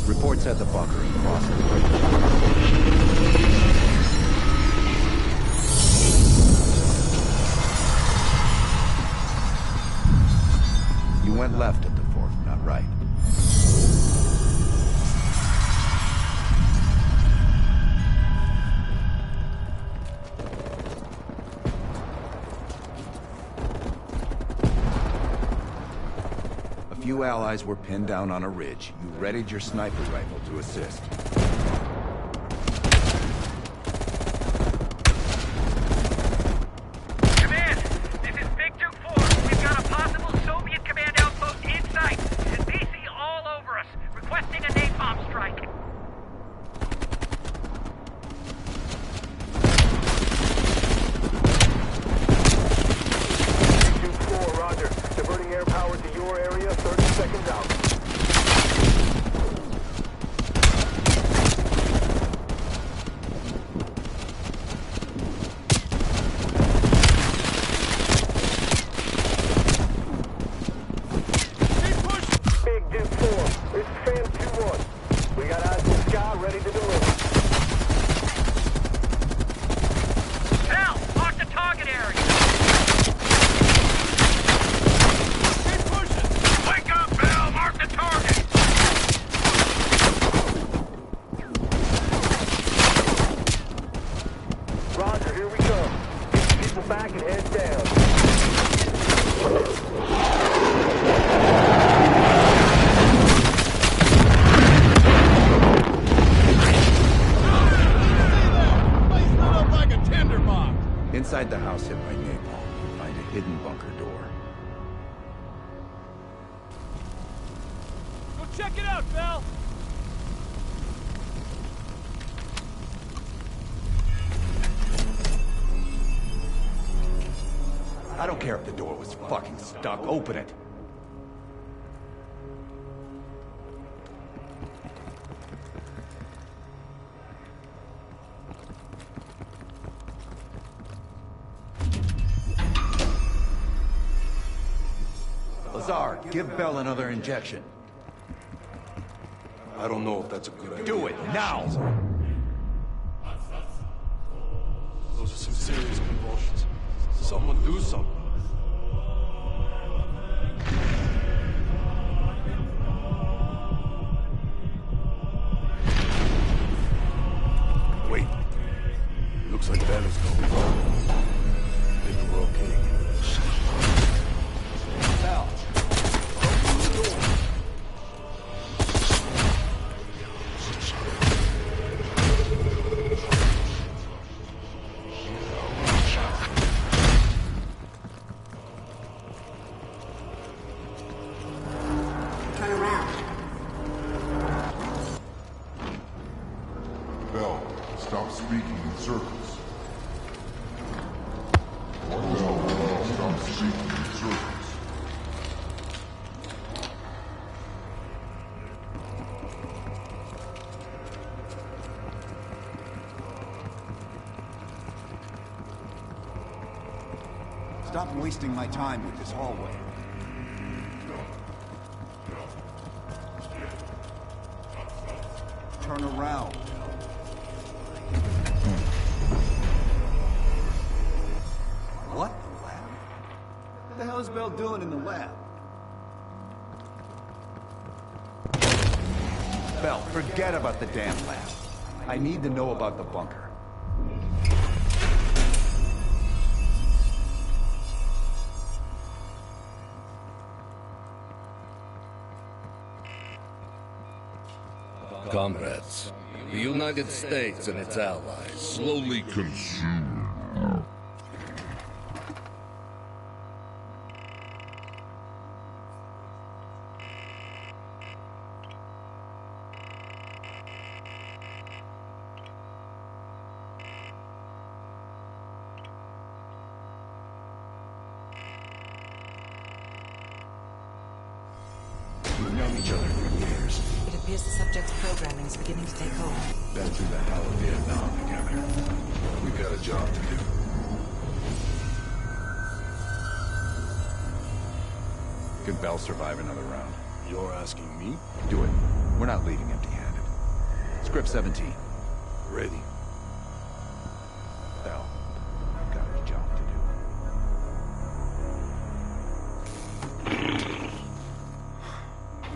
Reports at the bunker and crossing the bridge. You went left at the fort, not right. A few allies were pinned down on a ridge. You readied your sniper rifle to assist. Command! This is Big Duke 4. We've got a possible Soviet command outpost in sight. There's BC all over us, requesting a napalm strike. Big Duke 4, roger. Diverting air power to your area, 30 seconds out. Big Duke 4, this is Fan 2-1. We got eyes in the sky, ready to deliver. Hell, mark the target area. Keep pushing. Wake up, Bell. Mark the target. Roger, here we come. Get your people back and head down. Like a tinderbox. Inside the house hit by napalm, find a hidden bunker door. Go check it out, Bell. I don't care if the door was fucking stuck. Open it. Lazar, give Bell another injection. I don't know if that's a good idea. Do it, now! Those are some serious convulsions. Someone do something. Wait. Looks like Banner's going. Maybe we're okay. Bell, open the door. Turn around. Bell, stop speaking in circles. Bell, stop speaking in circles. Stop wasting my time with this hallway. Turn around. What? The lab? What the hell is Bell doing in the lab? Bell, forget about the damn lab. I need to know about the bunker. Comrades, the United States and its allies slowly consume. each other for years. It appears the subject's programming is beginning to take hold. Been through the hell of Vietnam together. We got a job to do. Could Bell survive another round? You're asking me? Do it. We're not leaving empty-handed. Script 17. Ready. Bell, you've got a job to do.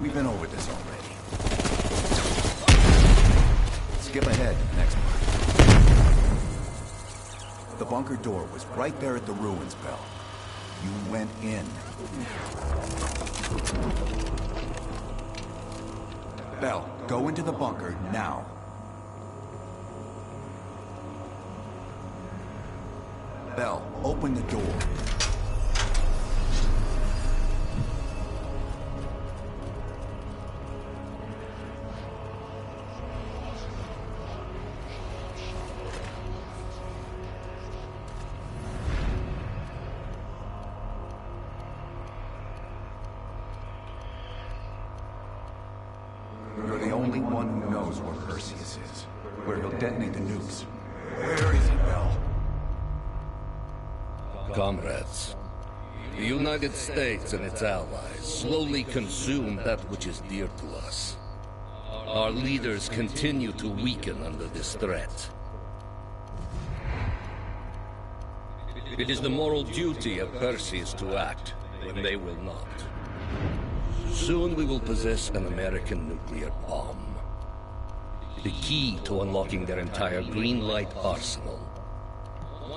We've been over this already. Skip ahead, next part. The bunker door was right there at the ruins, Bell. You went in. Bell, go into the bunker now. Bell, open the door. You're the only one who knows where Perseus is, where he'll detonate the nukes. Where is he, Bell? Comrades, the United States and its allies slowly consume that which is dear to us. Our leaders continue to weaken under this threat. It is the moral duty of Perseus to act when they will not. Soon we will possess an American nuclear bomb. The key to unlocking their entire Greenlight arsenal.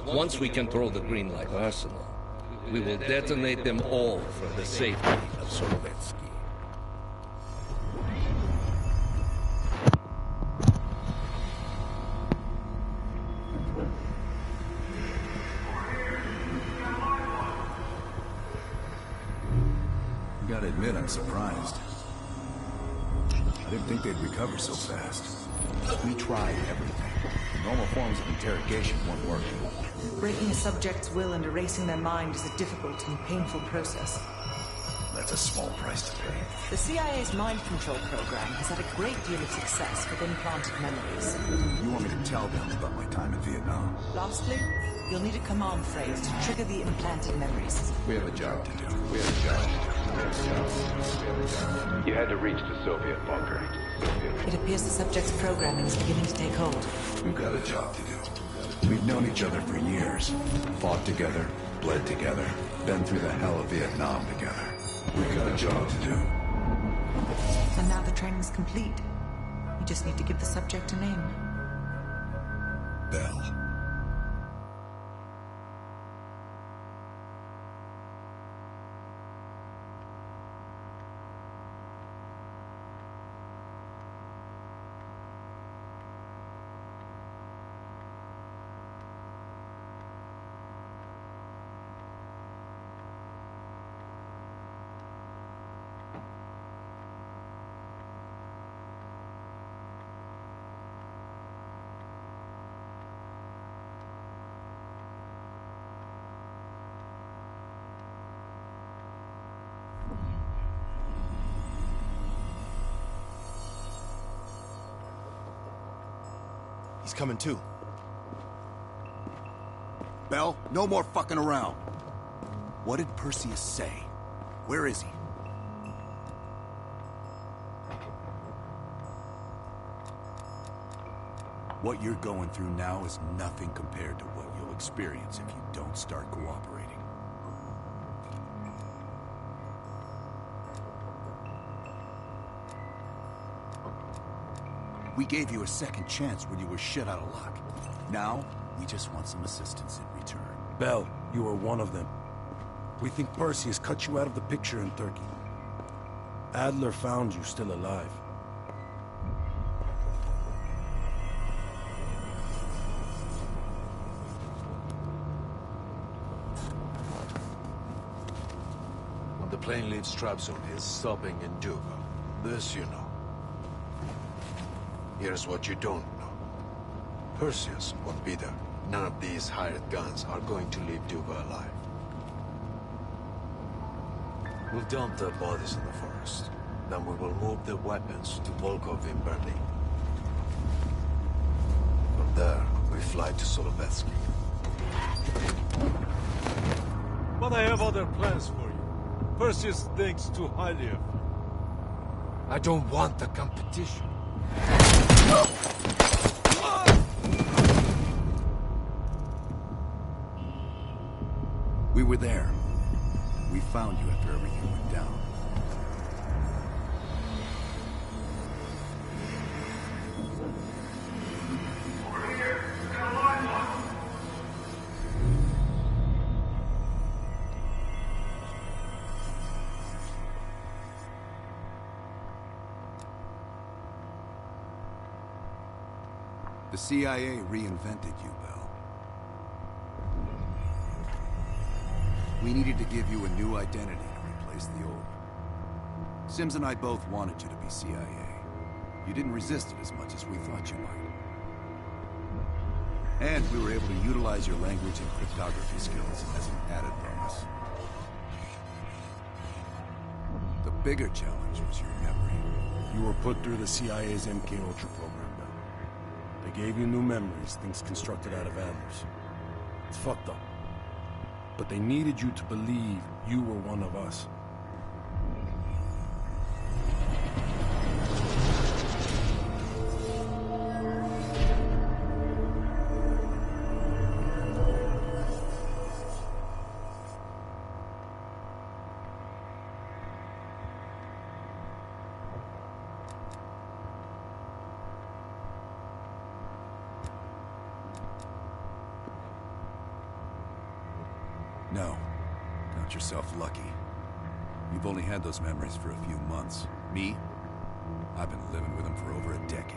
Once we control the Greenlight arsenal, we will detonate them all for the safety of Solovetsky. Gotta admit, I'm surprised. I didn't think they'd recover so fast. We tried everything. Normal forms of interrogation weren't working. Breaking a subject's will and erasing their mind is a difficult and painful process. That's a small price to pay. The CIA's mind control program has had a great deal of success with implanted memories. You want me to tell them about my time in Vietnam? Lastly, you'll need a command phrase to trigger the implanted memories. We have a job to do. You had to reach the Soviet bunker. It appears the subject's programming is beginning to take hold. We've got a job to do. We've known each other for years. Fought together, bled together, been through the hell of Vietnam together. We've got a job to do. And now the training's complete. You just need to give the subject a name. Bell. He's coming too. Bell, no more fucking around. What did Perseus say? Where is he? What you're going through now is nothing compared to what you'll experience if you don't start cooperating. We gave you a second chance when you were shit out of luck. Now, we just want some assistance in return. Bell, you were one of them. We think Perseus cut you out of the picture in Turkey. Adler found you still alive. When the plane leaves Trabzon, it's stopping in Duga. This you know. Here's what you don't know. Perseus won't be there. None of these hired guns are going to leave Duga alive. We'll dump their bodies in the forest. Then we will move the weapons to Volkov in Berlin. From there, we fly to Solovetsky. But I have other plans for you. Perseus thinks too highly of you. I don't want the competition. We were there. We found you after everything went down. The CIA reinvented you, Bell. We needed to give you a new identity to replace the old. Sims and I both wanted you to be CIA. You didn't resist it as much as we thought you might. And we were able to utilize your language and cryptography skills as an added bonus. The bigger challenge was your memory. You were put through the CIA's MK Ultra program. They gave you new memories, things constructed out of Adler's. It's fucked up. But they needed you to believe you were one of us. No. Count yourself lucky. You've only had those memories for a few months. Me? I've been living with them for over a decade.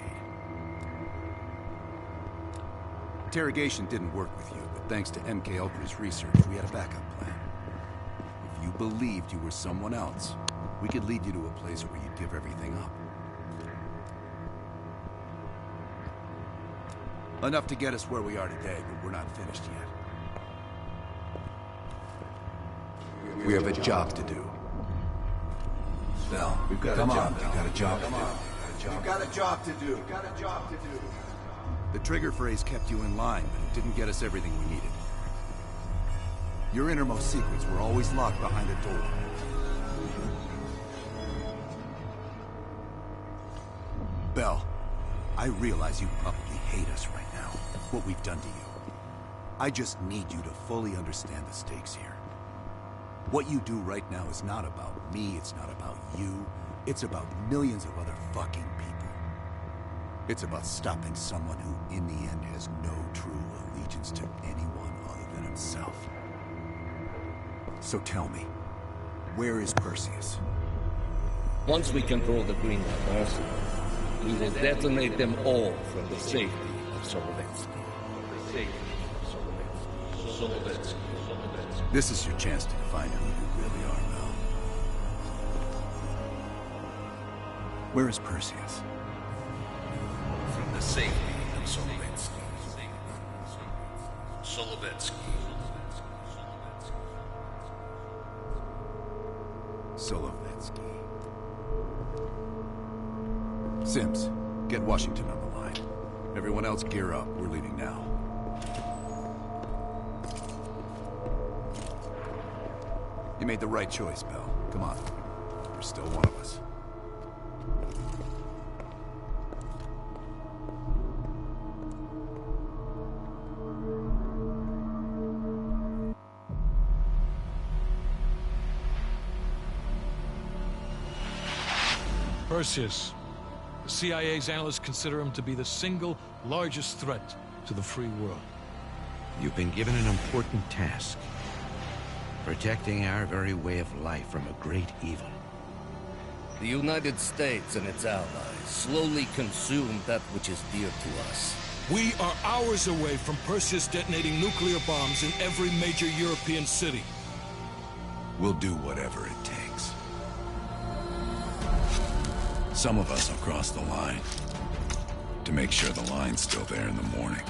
Interrogation didn't work with you, but thanks to MK Ultra's research, we had a backup plan. If you believed you were someone else, we could lead you to a place where you'd give everything up. Enough to get us where we are today, but we're not finished yet. We have a job to do. Bell, we've got a job. We've got a job to do. We've got a job to do. Got a job to do. The trigger phrase kept you in line, but it didn't get us everything we needed. Your innermost secrets were always locked behind a door. Bell, I realize you probably hate us right now, what we've done to you. I just need you to fully understand the stakes here. What you do right now is not about me, it's not about you. It's about millions of other fucking people. It's about stopping someone who, in the end, has no true allegiance to anyone other than himself. So tell me, where is Perseus? Once we control the Green Hunters, we will detonate them all from the safety of Solovetsky. This is your chance to define who you really are, Mel. Where is Perseus? From the safety of Solovetsky. Solovetsky. Sims, get Washington on the line. Everyone else gear up. We're leaving now. You made the right choice, Bell. Come on. You're still one of us. Perseus. The CIA's analysts consider him to be the single largest threat to the free world. You've been given an important task. Protecting our very way of life from a great evil. The United States and its allies slowly consume that which is dear to us. We are hours away from Perseus detonating nuclear bombs in every major European city. We'll do whatever it takes. Some of us will cross the line to make sure the line's still there in the morning.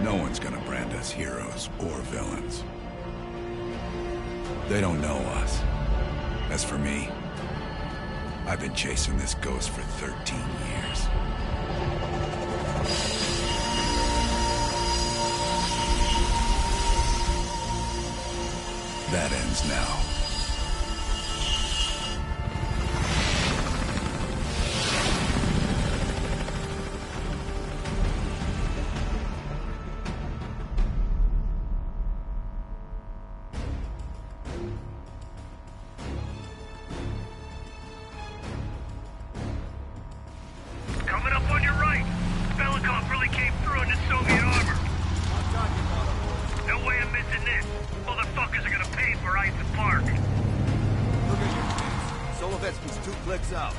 No one's gonna brand us heroes or villains. They don't know us. As for me, I've been chasing this ghost for 13 years. That ends now. Coming up on your right. Belikov really came through in this Soviet armor. No way I'm missing this. Motherfuckers are gonna pay for Ice Park. Look at your feet. Solovetsky's 2 clicks out.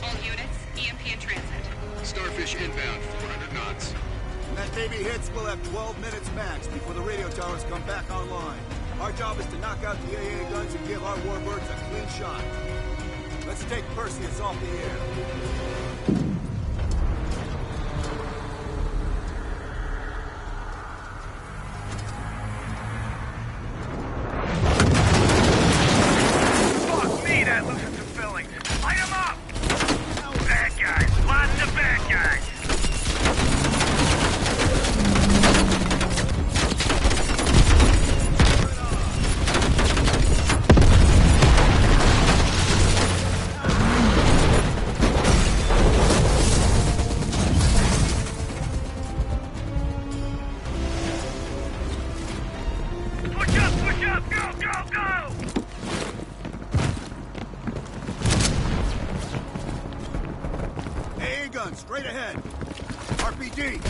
All units, EMP in transit. Starfish inbound, 400 knots. When that baby hits, we'll have 12 minutes max before the radio towers come back online. Our job is to knock out the AA guns and give our warbirds a clean shot. Let's take Perseus off the air. Fuck me, that loosened some fillings. Light 'em up! Bad guys. Lots of bad guys. Push up, push up! Go, go, go! AA guns, straight ahead. RPD.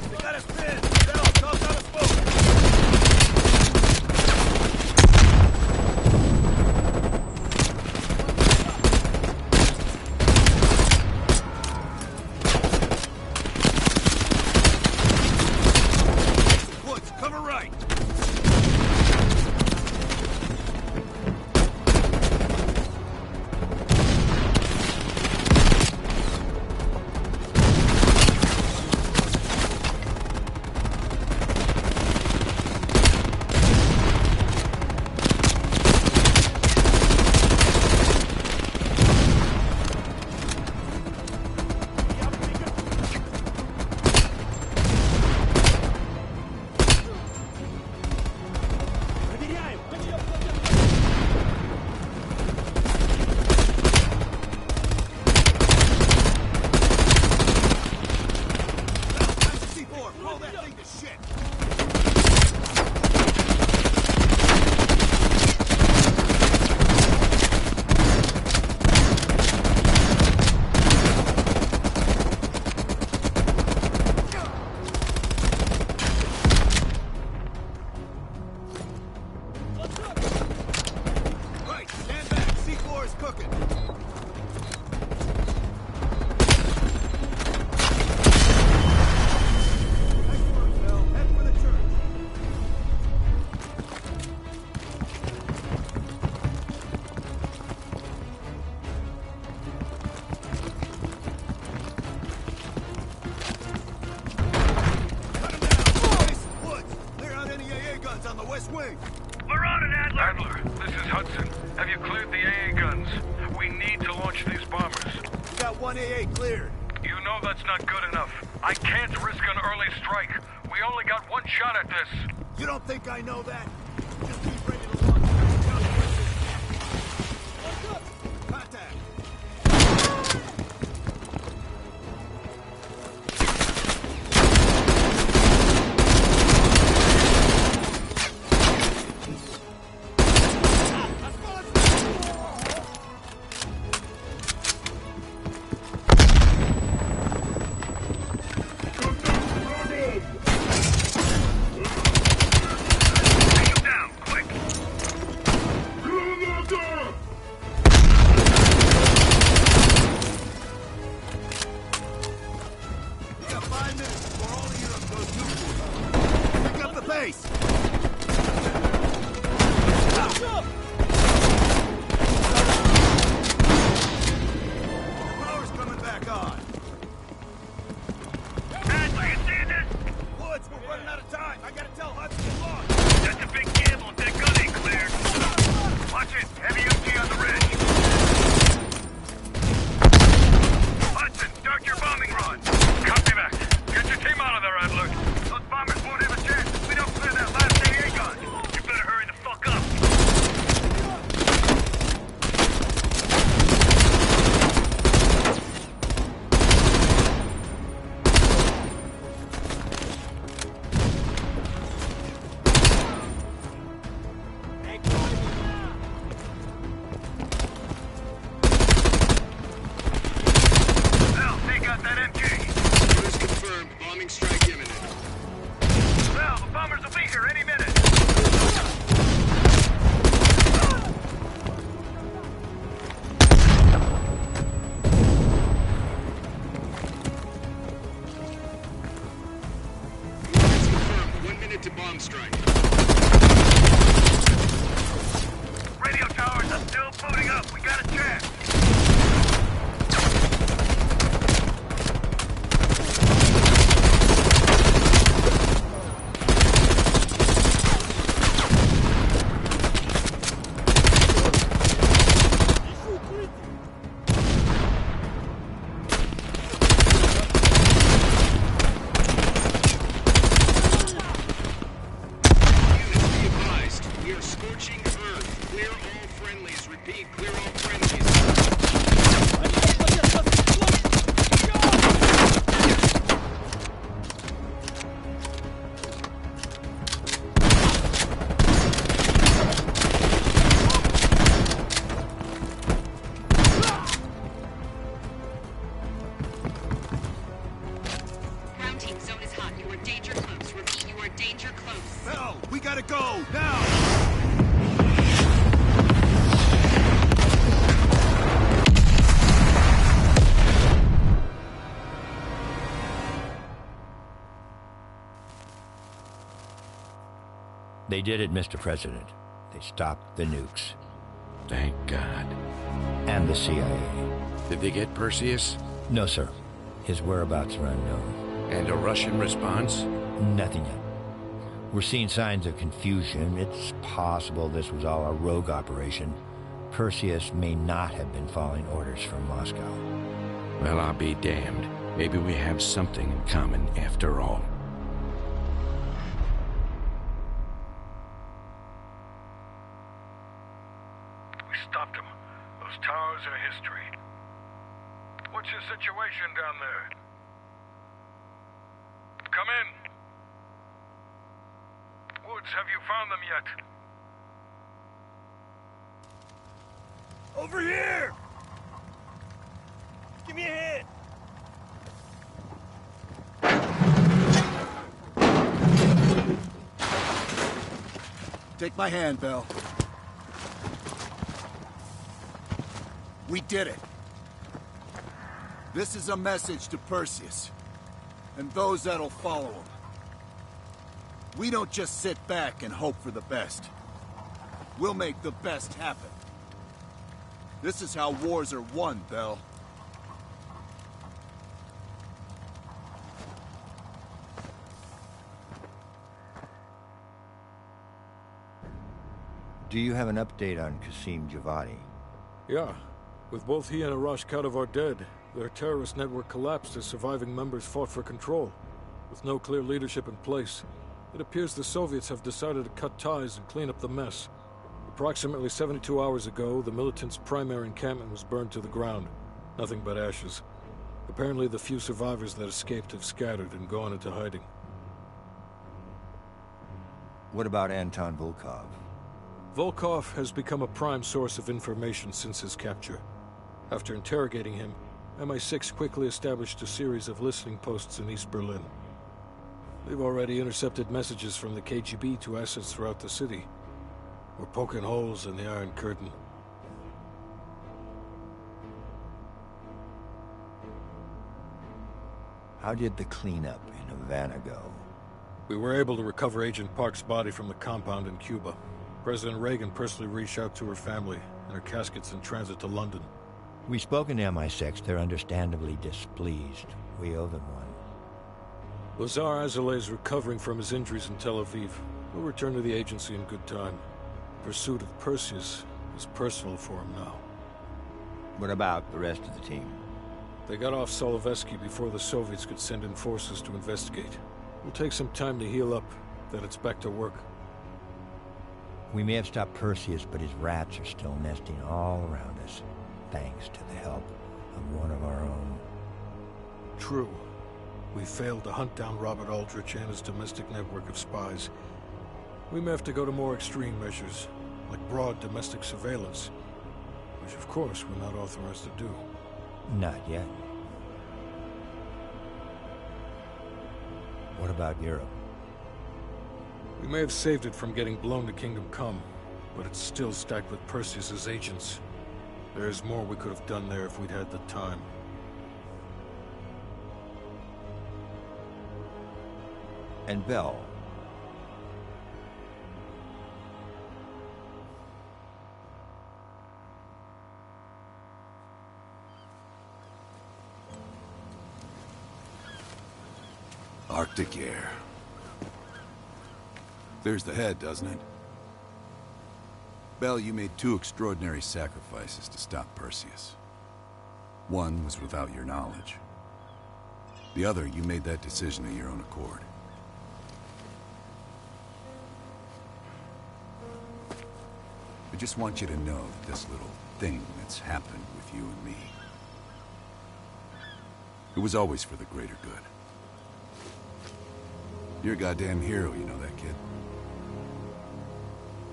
They got us pinned. Bell, toss out a smoke. Woods, cover right. C4, blow that thing to shit. Right, stand back. C4 is cooking. Nice work, Bell. Head for the church. Cut him down. Mason, Woods, clear out any AA guns on the west wing. We're on it, Adler! Adler, this is Hudson. Have you cleared the AA guns? We need to launch these bombers. We got 1 AA cleared. You know that's not good enough. I can't risk an early strike. We only got one shot at this. You don't think I know that? Just be ready to launch. Contact. Take him down, quick! get to bomb strike. Radio towers are still booting up. We got a chance. They did it, Mr. President. They stopped the nukes. Thank God. And the CIA. Did they get Perseus? No, sir. His whereabouts are unknown. And a Russian response? Nothing yet. We're seeing signs of confusion. It's possible this was all a rogue operation. Perseus may not have been following orders from Moscow. Well, I'll be damned. Maybe we have something in common after all. Stopped them. Those towers are history. What's your situation down there? Come in. Woods, have you found them yet? Over here! Give me a hand! Take my hand, Bell. We did it. This is a message to Perseus, and those that'll follow him. We don't just sit back and hope for the best. We'll make the best happen. This is how wars are won, Bell. Do you have an update on Qasim Javadi? Yeah. With both he and Arash Kadivar dead, their terrorist network collapsed as surviving members fought for control. With no clear leadership in place, it appears the Soviets have decided to cut ties and clean up the mess. Approximately 72 hours ago, the militants' primary encampment was burned to the ground. Nothing but ashes. Apparently the few survivors that escaped have scattered and gone into hiding. What about Anton Volkov? Volkov has become a prime source of information since his capture. After interrogating him, MI6 quickly established a series of listening posts in East Berlin. They've already intercepted messages from the KGB to assets throughout the city. We're poking holes in the Iron Curtain. How did the cleanup in Havana go? We were able to recover Agent Park's body from the compound in Cuba. President Reagan personally reached out to her family, and her casket's in transit to London. We've spoken to MI6. They're understandably displeased. We owe them one. Lazar Azaleh is recovering from his injuries in Tel Aviv. He'll return to the agency in good time. Pursuit of Perseus is personal for him now. What about the rest of the team? They got off Solovetsky before the Soviets could send in forces to investigate. It'll take some time to heal up, then it's back to work. We may have stopped Perseus, but his rats are still nesting all around us, thanks to the help of one of our own. True. We failed to hunt down Robert Aldrich and his domestic network of spies. We may have to go to more extreme measures, like broad domestic surveillance, which of course we're not authorized to do. Not yet. What about Europe? We may have saved it from getting blown to Kingdom Come, but it's still stacked with Perseus's agents. There's more we could have done there if we'd had the time. And Bell, Arctic air. Clears the head, doesn't it? Bell, you made 2 extraordinary sacrifices to stop Perseus. One was without your knowledge. The other, you made that decision of your own accord. I just want you to know that this little thing that's happened with you and me, it was always for the greater good. You're a goddamn hero, you know that, kid.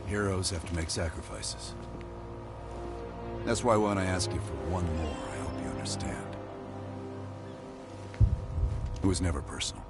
Heroes have to make sacrifices. That's why when I ask you for one more, I hope you understand. It was never personal.